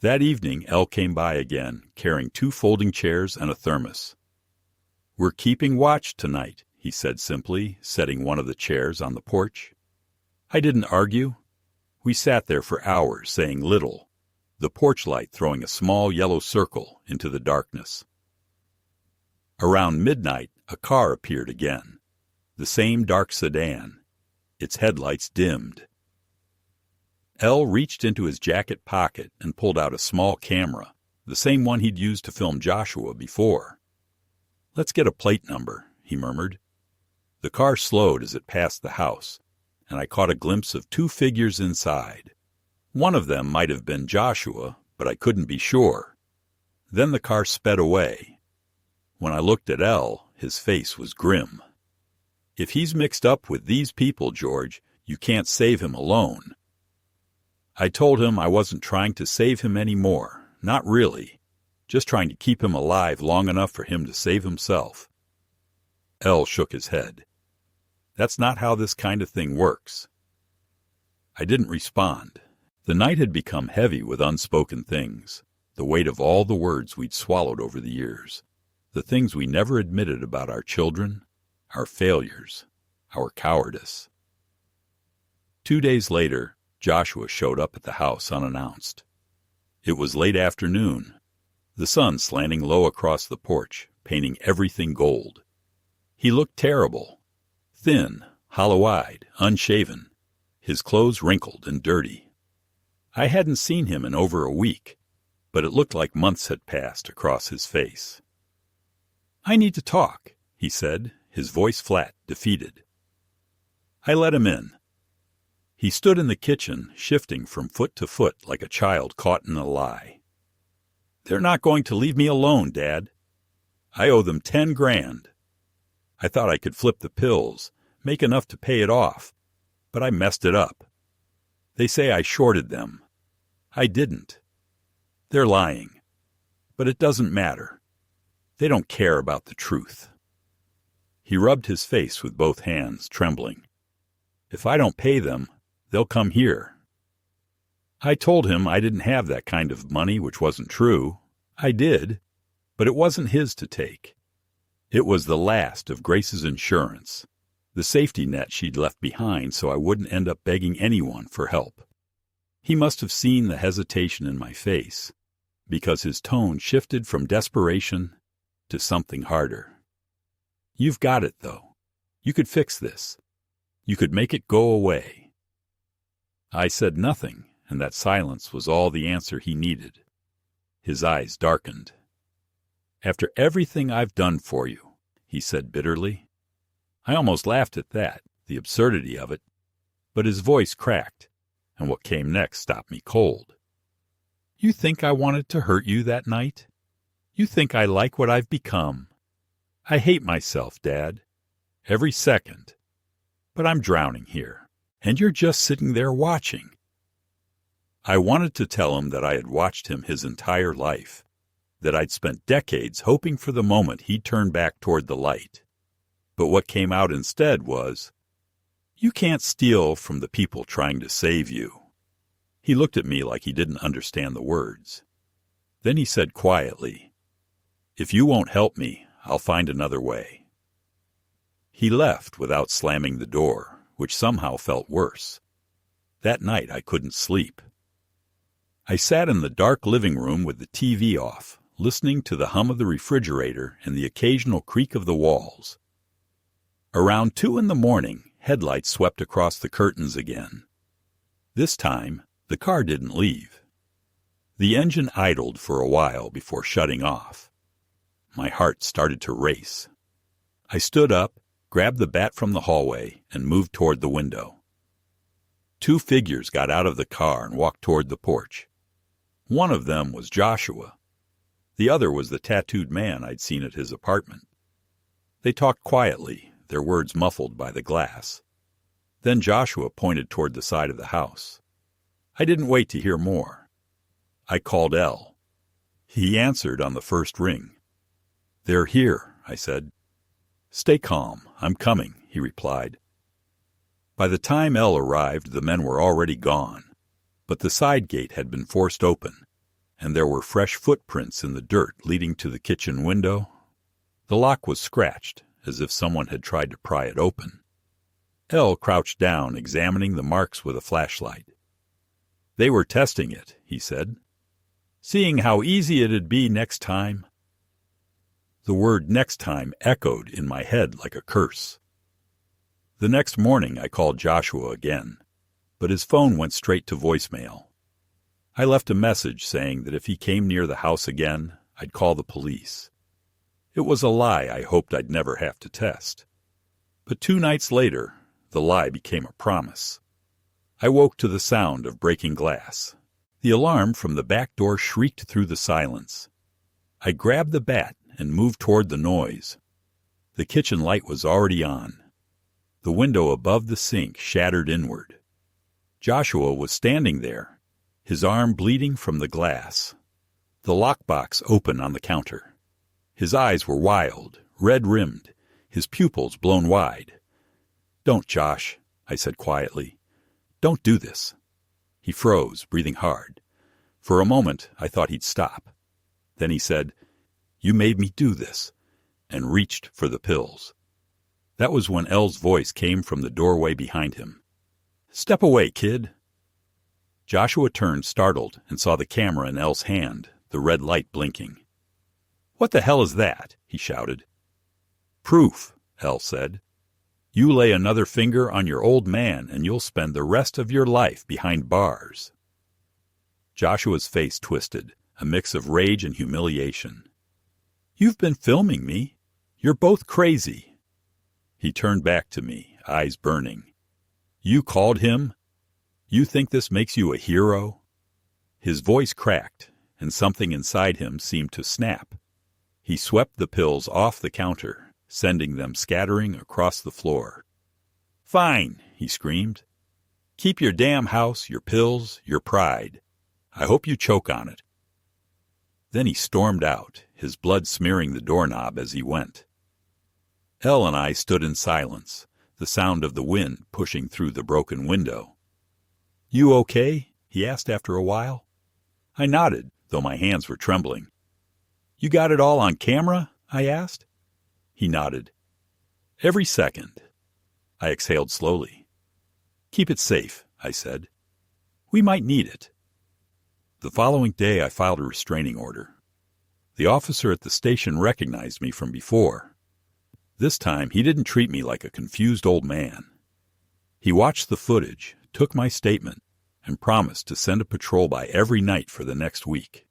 That evening, El came by again, carrying 2 folding chairs and a thermos. "We're keeping watch tonight," he said simply, setting one of the chairs on the porch. I didn't argue. We sat there for hours, saying little, the porch light throwing a small yellow circle into the darkness. Around midnight, a car appeared again, the same dark sedan, its headlights dimmed. El reached into his jacket pocket and pulled out a small camera, the same one he'd used to film Joshua before. "Let's get a plate number," he murmured. The car slowed as it passed the house, and I caught a glimpse of 2 figures inside, One of them might have been Joshua, but I couldn't be sure. Then the car sped away. When I looked at El, his face was grim. "If he's mixed up with these people, George, you can't save him alone." I told him I wasn't trying to save him anymore, not really, just trying to keep him alive long enough for him to save himself. El shook his head. "That's not how this kind of thing works." I didn't respond. The night had become heavy with unspoken things, the weight of all the words we'd swallowed over the years, the things we never admitted about our children, our failures, our cowardice. 2 days later, Joshua showed up at the house unannounced. It was late afternoon, the sun slanting low across the porch, painting everything gold. He looked terrible, thin, hollow-eyed, unshaven, his clothes wrinkled and dirty. I hadn't seen him in over a week, but it looked like months had passed across his face. "I need to talk," he said, his voice flat, defeated. I let him in. He stood in the kitchen, shifting from foot to foot like a child caught in a lie. "They're not going to leave me alone, Dad. I owe them 10 grand. I thought I could flip the pills, make enough to pay it off, but I messed it up. They say I shorted them. I didn't. They're lying. But it doesn't matter. They don't care about the truth." He rubbed his face with both hands, trembling. "If I don't pay them, they'll come here." I told him I didn't have that kind of money, which wasn't true. I did, but it wasn't his to take. It was the last of Grace's insurance, the safety net she'd left behind so I wouldn't end up begging anyone for help. He must have seen the hesitation in my face, because his tone shifted from desperation to something harder. "You've got it, though. You could fix this. You could make it go away." I said nothing, and that silence was all the answer he needed. His eyes darkened. "After everything I've done for you," he said bitterly. I almost laughed at that, the absurdity of it, but his voice cracked, and what came next stopped me cold. "You think I wanted to hurt you that night? You think I like what I've become? I hate myself, Dad, every second. But I'm drowning here, and you're just sitting there watching." I wanted to tell him that I had watched him his entire life, that I'd spent decades hoping for the moment he'd turn back toward the light. But what came out instead was, "You can't steal from the people trying to save you." He looked at me like he didn't understand the words. Then he said quietly, "If you won't help me, I'll find another way." He left without slamming the door, which somehow felt worse. That night I couldn't sleep. I sat in the dark living room with the TV off, listening to the hum of the refrigerator and the occasional creak of the walls. Around 2 a.m, headlights swept across the curtains again. This time, the car didn't leave. The engine idled for a while before shutting off. My heart started to race. I stood up, grabbed the bat from the hallway, and moved toward the window. 2 figures got out of the car and walked toward the porch. One of them was Joshua. The other was the tattooed man I'd seen at his apartment. They talked quietly, their words muffled by the glass. Then Joshua pointed toward the side of the house. I didn't wait to hear more. I called El. He answered on the first ring. "They're here," I said. "Stay calm. I'm coming," he replied. By the time El arrived, the men were already gone, but the side gate had been forced open, and there were fresh footprints in the dirt leading to the kitchen window. The lock was scratched, as if someone had tried to pry it open. El crouched down, examining the marks with a flashlight. "They were testing it," he said, "seeing how easy it'd be next time." The word "next time" echoed in my head like a curse. The next morning I called Joshua again, but his phone went straight to voicemail. I left a message saying that if he came near the house again, I'd call the police. It was a lie I hoped I'd never have to test. But 2 nights later, the lie became a promise. I woke to the sound of breaking glass. The alarm from the back door shrieked through the silence. I grabbed the bat and moved toward the noise. The kitchen light was already on. The window above the sink shattered inward. Joshua was standing there, his arm bleeding from the glass. The lockbox open on the counter. His eyes were wild, red-rimmed, his pupils blown wide. "Don't, Josh," I said quietly. "Don't do this." He froze, breathing hard. For a moment, I thought he'd stop. Then he said, "You made me do this," and reached for the pills. That was when Elle's voice came from the doorway behind him. "Step away, kid." Joshua turned, startled, and saw the camera in Elle's hand, the red light blinking. "What the hell is that?" he shouted. "Proof," Elle said. "You lay another finger on your old man and you'll spend the rest of your life behind bars." Joshua's face twisted, a mix of rage and humiliation. "You've been filming me. You're both crazy." He turned back to me, eyes burning. "You called him? You think this makes you a hero?" His voice cracked, and something inside him seemed to snap. He swept the pills off the counter, sending them scattering across the floor. "Fine," he screamed. "Keep your damn house, your pills, your pride. I hope you choke on it." Then he stormed out, his blood smearing the doorknob as he went. Elle and I stood in silence, the sound of the wind pushing through the broken window. "You okay?" he asked after a while. I nodded, though my hands were trembling. "You got it all on camera?" I asked. He nodded. "Every second." I exhaled slowly. "Keep it safe," I said. "We might need it." The following day I filed a restraining order. The officer at the station recognized me from before. This time he didn't treat me like a confused old man. He watched the footage, took my statement, and promised to send a patrol by every night for the next week.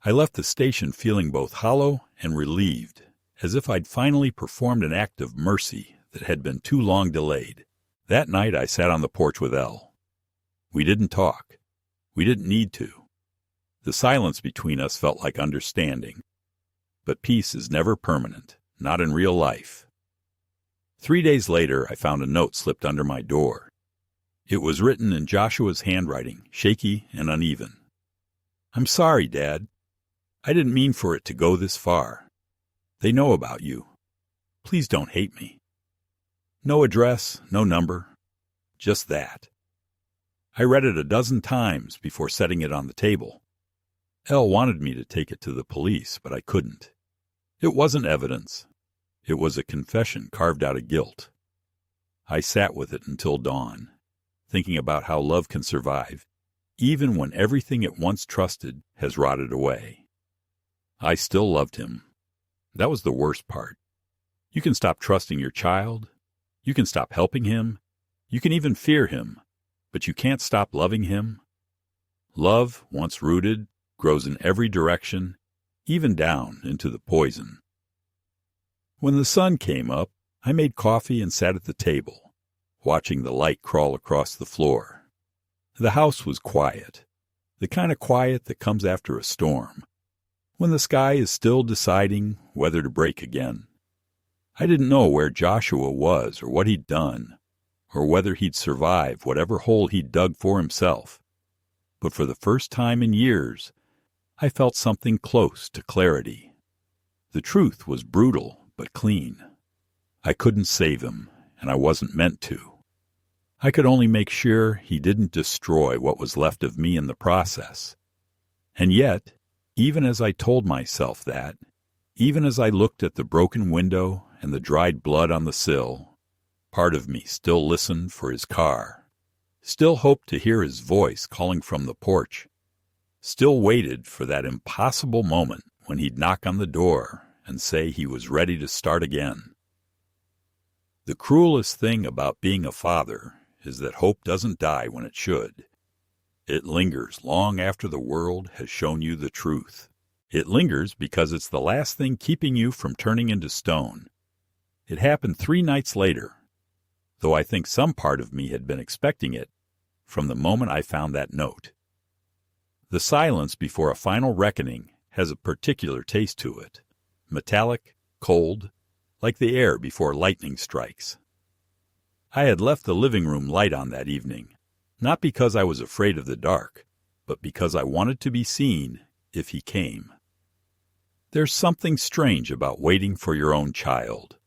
I left the station feeling both hollow and relieved, as if I'd finally performed an act of mercy that had been too long delayed. That night I sat on the porch with Elle. We didn't talk. We didn't need to. The silence between us felt like understanding. But peace is never permanent, not in real life. 3 days later, I found a note slipped under my door. It was written in Joshua's handwriting, shaky and uneven. "I'm sorry, Dad. I didn't mean for it to go this far. They know about you. Please don't hate me." No address, no number, just that. I read it a dozen times before setting it on the table. Elle wanted me to take it to the police, but I couldn't. It wasn't evidence. It was a confession carved out of guilt. I sat with it until dawn, thinking about how love can survive, even when everything it once trusted has rotted away. I still loved him. That was the worst part. You can stop trusting your child. You can stop helping him. You can even fear him, but you can't stop loving him. Love, once rooted, grows in every direction, even down into the poison. When the sun came up, I made coffee and sat at the table, watching the light crawl across the floor. The house was quiet, the kind of quiet that comes after a storm, when the sky is still deciding whether to break again. I didn't know where Joshua was or what he'd done, or whether he'd survive whatever hole he'd dug for himself. But for the first time in years, I felt something close to clarity. The truth was brutal but clean. I couldn't save him, and I wasn't meant to. I could only make sure he didn't destroy what was left of me in the process. And yet, even as I told myself that, even as I looked at the broken window and the dried blood on the sill, part of me still listened for his car, still hoped to hear his voice calling from the porch, still waited for that impossible moment when he'd knock on the door and say he was ready to start again. The cruelest thing about being a father is that hope doesn't die when it should. It lingers long after the world has shown you the truth. It lingers because it's the last thing keeping you from turning into stone. It happened 3 nights later. Though I think some part of me had been expecting it, from the moment I found that note. The silence before a final reckoning has a particular taste to it, metallic, cold, like the air before lightning strikes. I had left the living room light on that evening, not because I was afraid of the dark, but because I wanted to be seen if he came. There's something strange about waiting for your own child,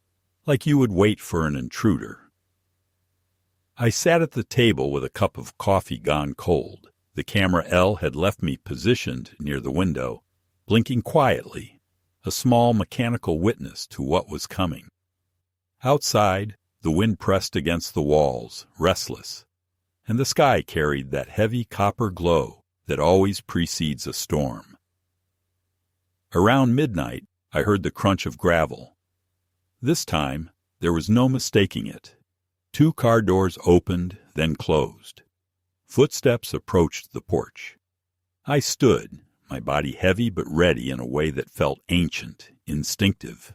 like you would wait for an intruder. I sat at the table with a cup of coffee gone cold. The camera L had left me positioned near the window, blinking quietly, a small mechanical witness to what was coming. Outside, the wind pressed against the walls, restless, and the sky carried that heavy copper glow that always precedes a storm. Around midnight, I heard the crunch of gravel. This time, there was no mistaking it. 2 car doors opened, then closed. Footsteps approached the porch. I stood, my body heavy but ready in a way that felt ancient, instinctive.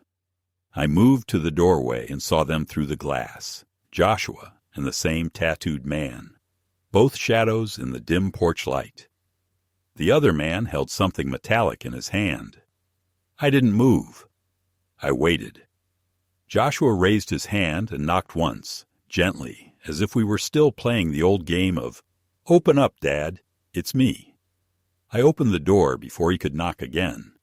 I moved to the doorway and saw them through the glass, Joshua and the same tattooed man, both shadows in the dim porch light. The other man held something metallic in his hand. I didn't move. I waited. Joshua raised his hand and knocked once, gently, as if we were still playing the old game of, "Open up, Dad, it's me." I opened the door before he could knock again.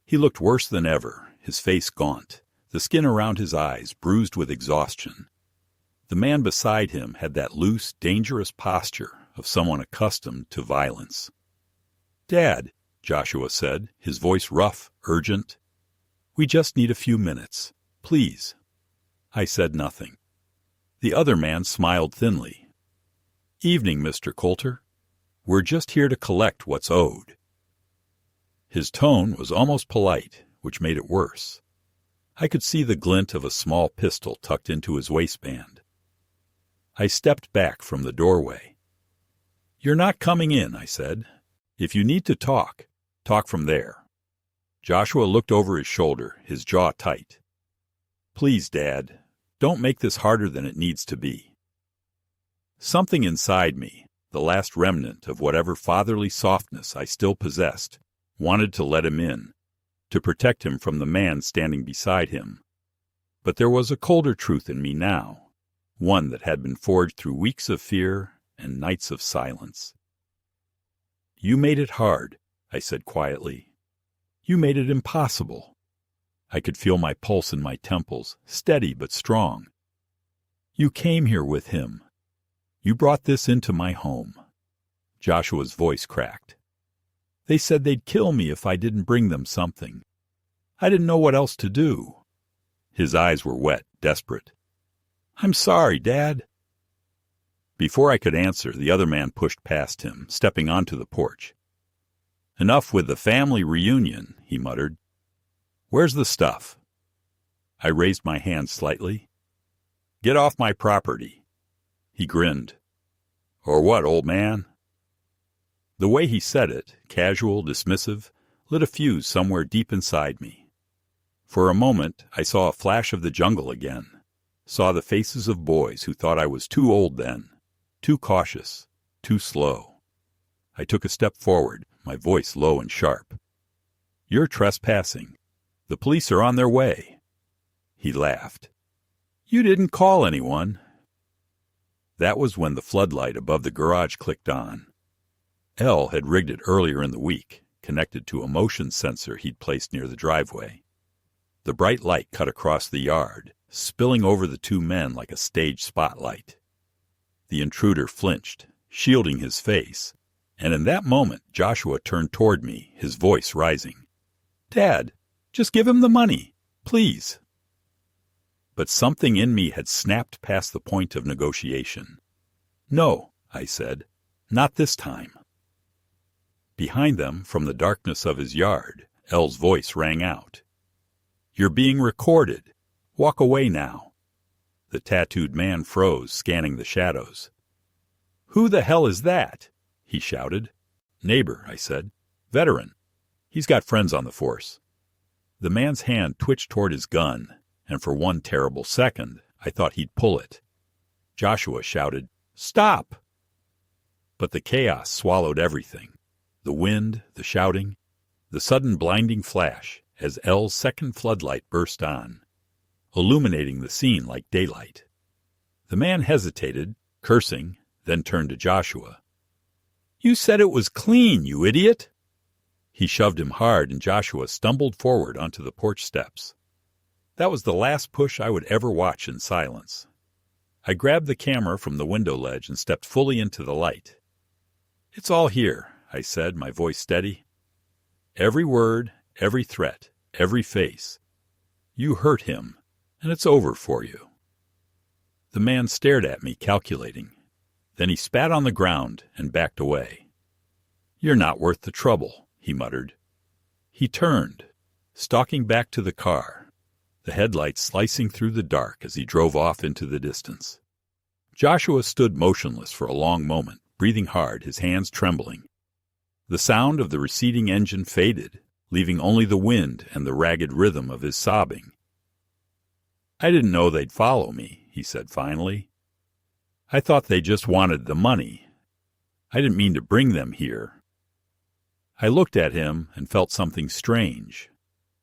He looked worse than ever, his face gaunt, the skin around his eyes bruised with exhaustion. The man beside him had that loose, dangerous posture of someone accustomed to violence. "Dad," Joshua said, his voice rough, urgent. "We just need a few minutes. Please." I said nothing. The other man smiled thinly. "Evening, Mr. Coulter. We're just here to collect what's owed." His tone was almost polite, which made it worse. I could see the glint of a small pistol tucked into his waistband. I stepped back from the doorway. "You're not coming in," I said. "If you need to talk, talk from there." Joshua looked over his shoulder, his jaw tight. "Please, Dad, don't make this harder than it needs to be." Something inside me, the last remnant of whatever fatherly softness I still possessed, wanted to let him in, to protect him from the man standing beside him. But there was a colder truth in me now, one that had been forged through weeks of fear and nights of silence. "You made it hard," I said quietly. "You made it impossible." I could feel my pulse in my temples, steady but strong. "You came here with him. You brought this into my home." Joshua's voice cracked. "They said they'd kill me if I didn't bring them something. I didn't know what else to do." His eyes were wet, desperate. "I'm sorry, Dad." Before I could answer, the other man pushed past him, stepping onto the porch. "Enough with the family reunion," he muttered. "Where's the stuff?" I raised my hand slightly. "Get off my property." He grinned. "Or what, old man?" The way he said it, casual, dismissive, lit a fuse somewhere deep inside me. For a moment, I saw a flash of the jungle again, saw the faces of boys who thought I was too old then, too cautious, too slow. I took a step forward, my voice low and sharp. "You're trespassing. The police are on their way." He laughed. "You didn't call anyone." That was when the floodlight above the garage clicked on. L had rigged it earlier in the week, connected to a motion sensor he'd placed near the driveway. The bright light cut across the yard, spilling over the 2 men like a stage spotlight. The intruder flinched, shielding his face, and in that moment Joshua turned toward me, his voice rising. "Dad, just give him the money, please." But something in me had snapped past the point of negotiation. "No," I said, "not this time." Behind them, from the darkness of his yard, L's voice rang out. "You're being recorded. Walk away now." The tattooed man froze, scanning the shadows. "Who the hell is that?" he shouted. "Neighbor," I said. "Veteran. He's got friends on the force." The man's hand twitched toward his gun, and for one terrible second, I thought he'd pull it. Joshua shouted, "Stop!" But the chaos swallowed everything. The wind, the shouting, the sudden blinding flash as Elle's second floodlight burst on, illuminating the scene like daylight. The man hesitated, cursing, then turned to Joshua. "You said it was clean, you idiot!" He shoved him hard, and Joshua stumbled forward onto the porch steps. That was the last push I would ever watch in silence. I grabbed the camera from the window ledge and stepped fully into the light. "It's all here," I said, my voice steady. "Every word, every threat, every face. You hurt him, and it's over for you." The man stared at me, calculating. Then he spat on the ground and backed away. "You're not worth the trouble," he muttered. He turned, stalking back to the car, the headlights slicing through the dark as he drove off into the distance. Joshua stood motionless for a long moment, breathing hard, his hands trembling. The sound of the receding engine faded, leaving only the wind and the ragged rhythm of his sobbing. "I didn't know they'd follow me," he said finally. "I thought they just wanted the money. I didn't mean to bring them here." I looked at him and felt something strange,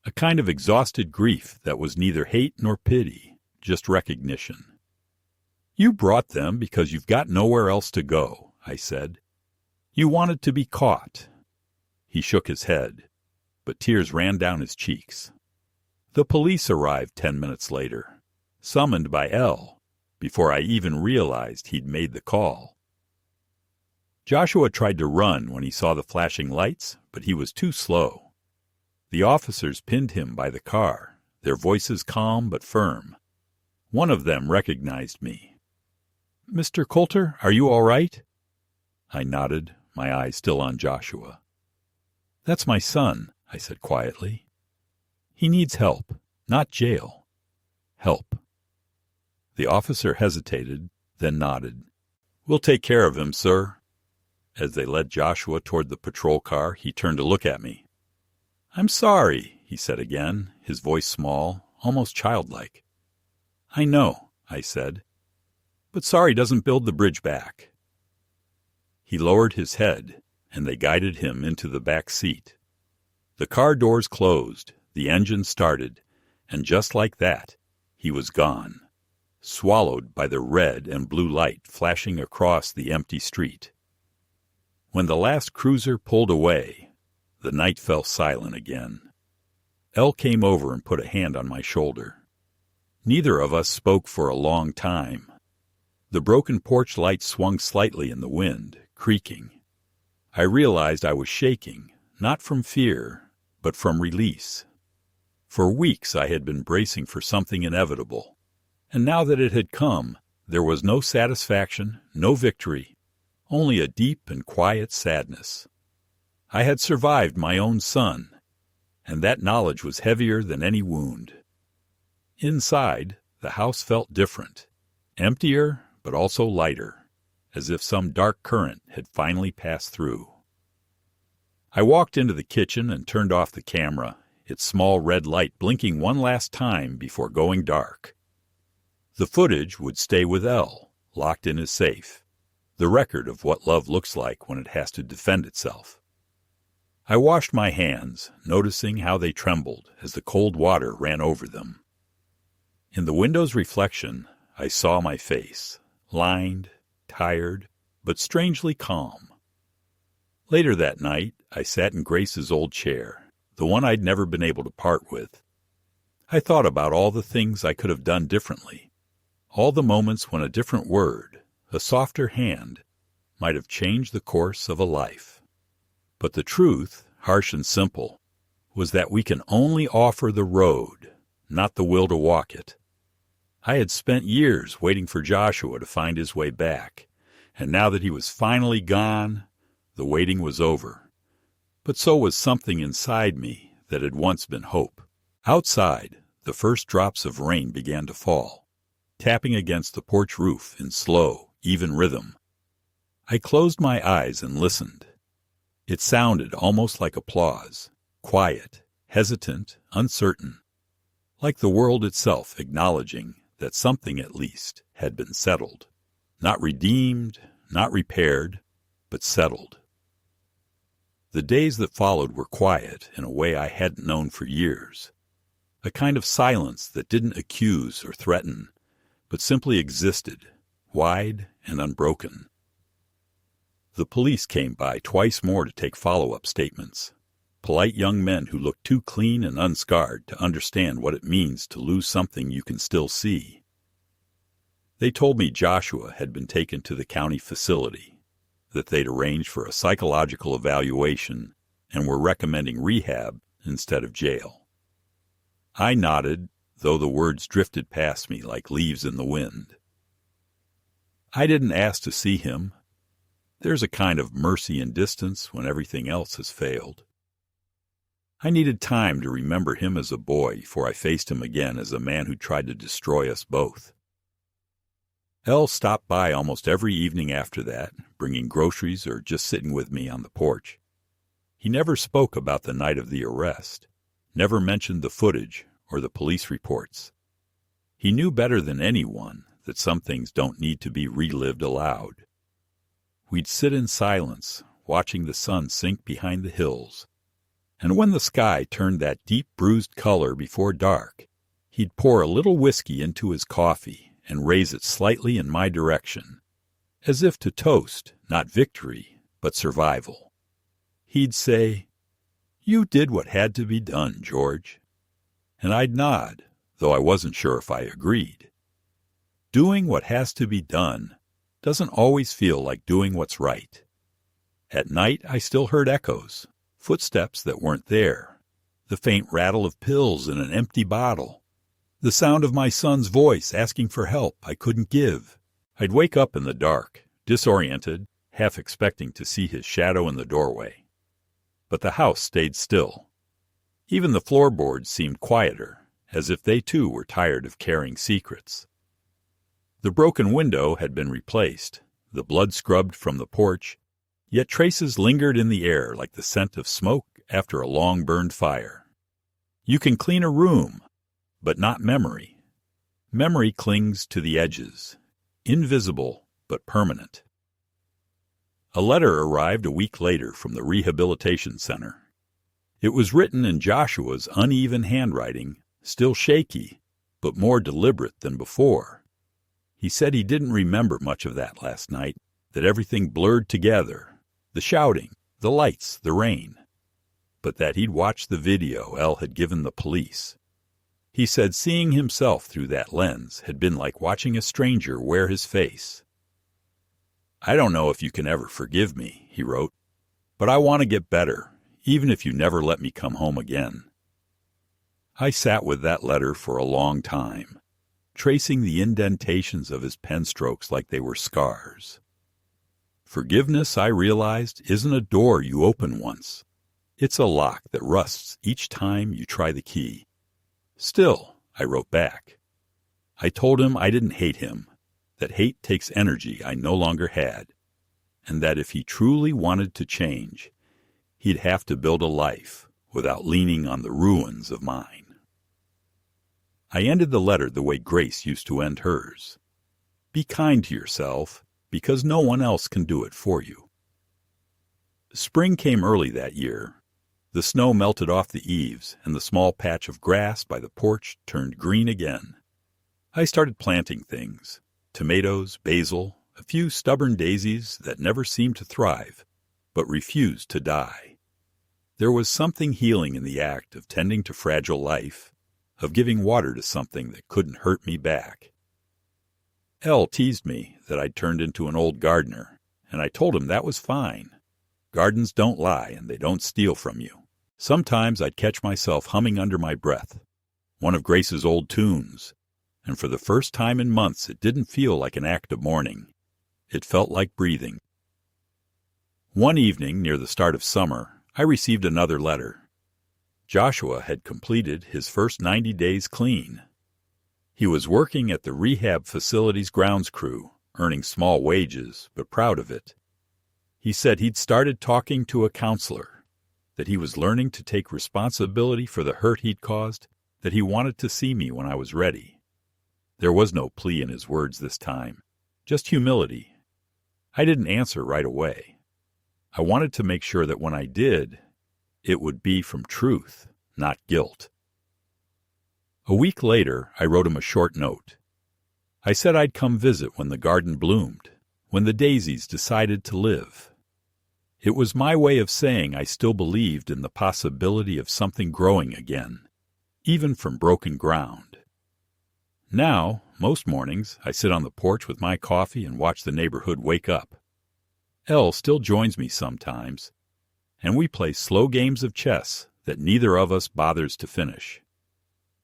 a kind of exhausted grief that was neither hate nor pity, just recognition. "You brought them because you've got nowhere else to go," I said. "You wanted to be caught." He shook his head, but tears ran down his cheeks. The police arrived 10 minutes later, summoned by Elle, before I even realized he'd made the call. Joshua tried to run when he saw the flashing lights, but he was too slow. The officers pinned him by the car, their voices calm but firm. One of them recognized me. "Mr. Coulter, are you all right?" I nodded, my eyes still on Joshua. "That's my son," I said quietly. "He needs help, not jail. Help." The officer hesitated, then nodded. "We'll take care of him, sir." As they led Joshua toward the patrol car, he turned to look at me. "I'm sorry," he said again, his voice small, almost childlike. "I know," I said, "but sorry doesn't build the bridge back." He lowered his head, and they guided him into the back seat. The car doors closed, the engine started, and just like that, he was gone, swallowed by the red and blue light flashing across the empty street. When the last cruiser pulled away, the night fell silent again. Elle came over and put a hand on my shoulder. Neither of us spoke for a long time. The broken porch light swung slightly in the wind, creaking. I realized I was shaking, not from fear, but from release. For weeks I had been bracing for something inevitable, and now that it had come, there was no satisfaction, no victory, only a deep and quiet sadness. I had survived my own son, and that knowledge was heavier than any wound. Inside, the house felt different, emptier but also lighter, as if some dark current had finally passed through. I walked into the kitchen and turned off the camera, its small red light blinking one last time before going dark. The footage would stay with Elle, locked in his safe, the record of what love looks like when it has to defend itself. I washed my hands, noticing how they trembled as the cold water ran over them. In the window's reflection, I saw my face, lined, tired, but strangely calm. Later that night, I sat in Grace's old chair, the one I'd never been able to part with. I thought about all the things I could have done differently, all the moments when a different word, a softer hand, might have changed the course of a life. But the truth, harsh and simple, was that we can only offer the road, not the will to walk it. I had spent years waiting for Joshua to find his way back, and now that he was finally gone, the waiting was over. But so was something inside me that had once been hope. Outside, the first drops of rain began to fall, tapping against the porch roof in slow, even rhythm. I closed my eyes and listened. It sounded almost like applause, quiet, hesitant, uncertain, like the world itself acknowledging that something at least had been settled, not redeemed, not repaired, but settled. The days that followed were quiet in a way I hadn't known for years, a kind of silence that didn't accuse or threaten, but simply existed, wide and unbroken. The police came by twice more to take follow-up statements, polite young men who looked too clean and unscarred to understand what it means to lose something you can still see. They told me Joshua had been taken to the county facility, that they'd arranged for a psychological evaluation and were recommending rehab instead of jail. I nodded, though the words drifted past me like leaves in the wind. I didn't ask to see him. There's a kind of mercy in distance when everything else has failed. I needed time to remember him as a boy before I faced him again as a man who tried to destroy us both. Elle stopped by almost every evening after that, bringing groceries or just sitting with me on the porch. He never spoke about the night of the arrest, never mentioned the footage or the police reports. He knew better than anyone that some things don't need to be relived aloud. We'd sit in silence, watching the sun sink behind the hills, and when the sky turned that deep bruised color before dark, he'd pour a little whiskey into his coffee and raise it slightly in my direction, as if to toast not victory, but survival. He'd say, "You did what had to be done, George." And I'd nod, though I wasn't sure if I agreed. Doing what has to be done doesn't always feel like doing what's right. At night I still heard echoes, footsteps that weren't there, the faint rattle of pills in an empty bottle, the sound of my son's voice asking for help I couldn't give. I'd wake up in the dark, disoriented, half expecting to see his shadow in the doorway. But the house stayed still. Even the floorboards seemed quieter, as if they too were tired of carrying secrets. The broken window had been replaced, the blood scrubbed from the porch, yet traces lingered in the air like the scent of smoke after a long-burned fire. You can clean a room, but not memory. Memory clings to the edges, invisible but permanent. A letter arrived a week later from the rehabilitation center. It was written in Joshua's uneven handwriting, still shaky, but more deliberate than before. He said he didn't remember much of that last night, that everything blurred together, the shouting, the lights, the rain, but that he'd watched the video Elle had given the police. He said seeing himself through that lens had been like watching a stranger wear his face. "I don't know if you can ever forgive me," he wrote, "but I want to get better, even if you never let me come home again." I sat with that letter for a long time, tracing the indentations of his pen strokes like they were scars. Forgiveness, I realized, isn't a door you open once. It's a lock that rusts each time you try the key. Still, I wrote back. I told him I didn't hate him, that hate takes energy I no longer had, and that if he truly wanted to change, he'd have to build a life without leaning on the ruins of mine. I ended the letter the way Grace used to end hers. Be kind to yourself, because no one else can do it for you. Spring came early that year. The snow melted off the eaves, and the small patch of grass by the porch turned green again. I started planting things, tomatoes, basil, a few stubborn daisies that never seemed to thrive, but refused to die. There was something healing in the act of tending to fragile life, of giving water to something that couldn't hurt me back. Elle teased me that I'd turned into an old gardener, and I told him that was fine. Gardens don't lie, and they don't steal from you. Sometimes I'd catch myself humming under my breath, one of Grace's old tunes, and for the first time in months it didn't feel like an act of mourning. It felt like breathing. One evening near the start of summer, I received another letter. Joshua had completed his first 90 days clean. He was working at the rehab facility's grounds crew, earning small wages, but proud of it. He said he'd started talking to a counselor, that he was learning to take responsibility for the hurt he'd caused, that he wanted to see me when I was ready. There was no plea in his words this time, just humility. I didn't answer right away. I wanted to make sure that when I did, it would be from truth, not guilt. A week later, I wrote him a short note. I said I'd come visit when the garden bloomed, when the daisies decided to live. It was my way of saying I still believed in the possibility of something growing again, even from broken ground. Now, most mornings, I sit on the porch with my coffee and watch the neighborhood wake up. Elle still joins me sometimes, and we play slow games of chess that neither of us bothers to finish.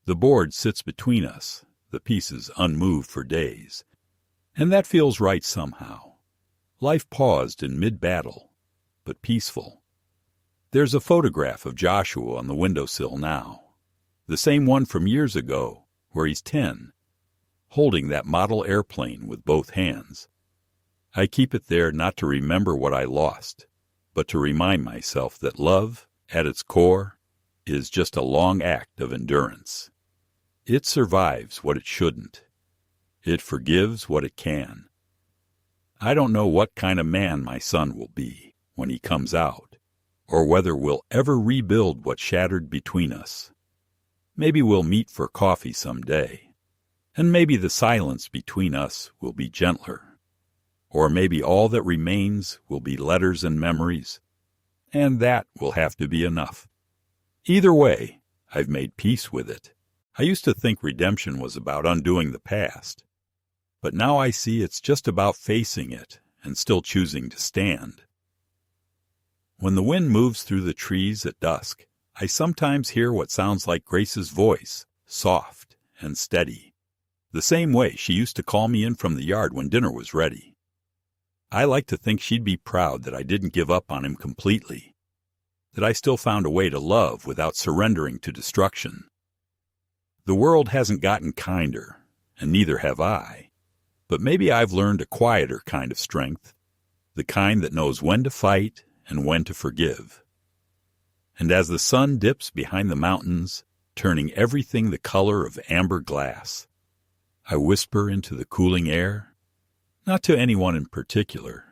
The board sits between us, the pieces unmoved for days, and that feels right somehow. Life paused in mid-battle, but peaceful. There's a photograph of Joshua on the windowsill now, the same one from years ago, where he's 10, holding that model airplane with both hands. I keep it there not to remember what I lost, but to remind myself that love, at its core, is just a long act of endurance. It survives what it shouldn't. It forgives what it can. I don't know what kind of man my son will be when he comes out, or whether we'll ever rebuild what shattered between us. Maybe we'll meet for coffee someday, and maybe the silence between us will be gentler. Or maybe all that remains will be letters and memories, and that will have to be enough. Either way, I've made peace with it. I used to think redemption was about undoing the past, but now I see it's just about facing it and still choosing to stand. When the wind moves through the trees at dusk, I sometimes hear what sounds like Grace's voice, soft and steady, the same way she used to call me in from the yard when dinner was ready. I like to think she'd be proud that I didn't give up on him completely, that I still found a way to love without surrendering to destruction. The world hasn't gotten kinder, and neither have I, but maybe I've learned a quieter kind of strength, the kind that knows when to fight and when to forgive. And as the sun dips behind the mountains, turning everything the color of amber glass, I whisper into the cooling air, not to anyone in particular,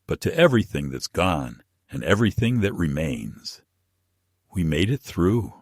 but to everything that's gone and everything that remains. We made it through.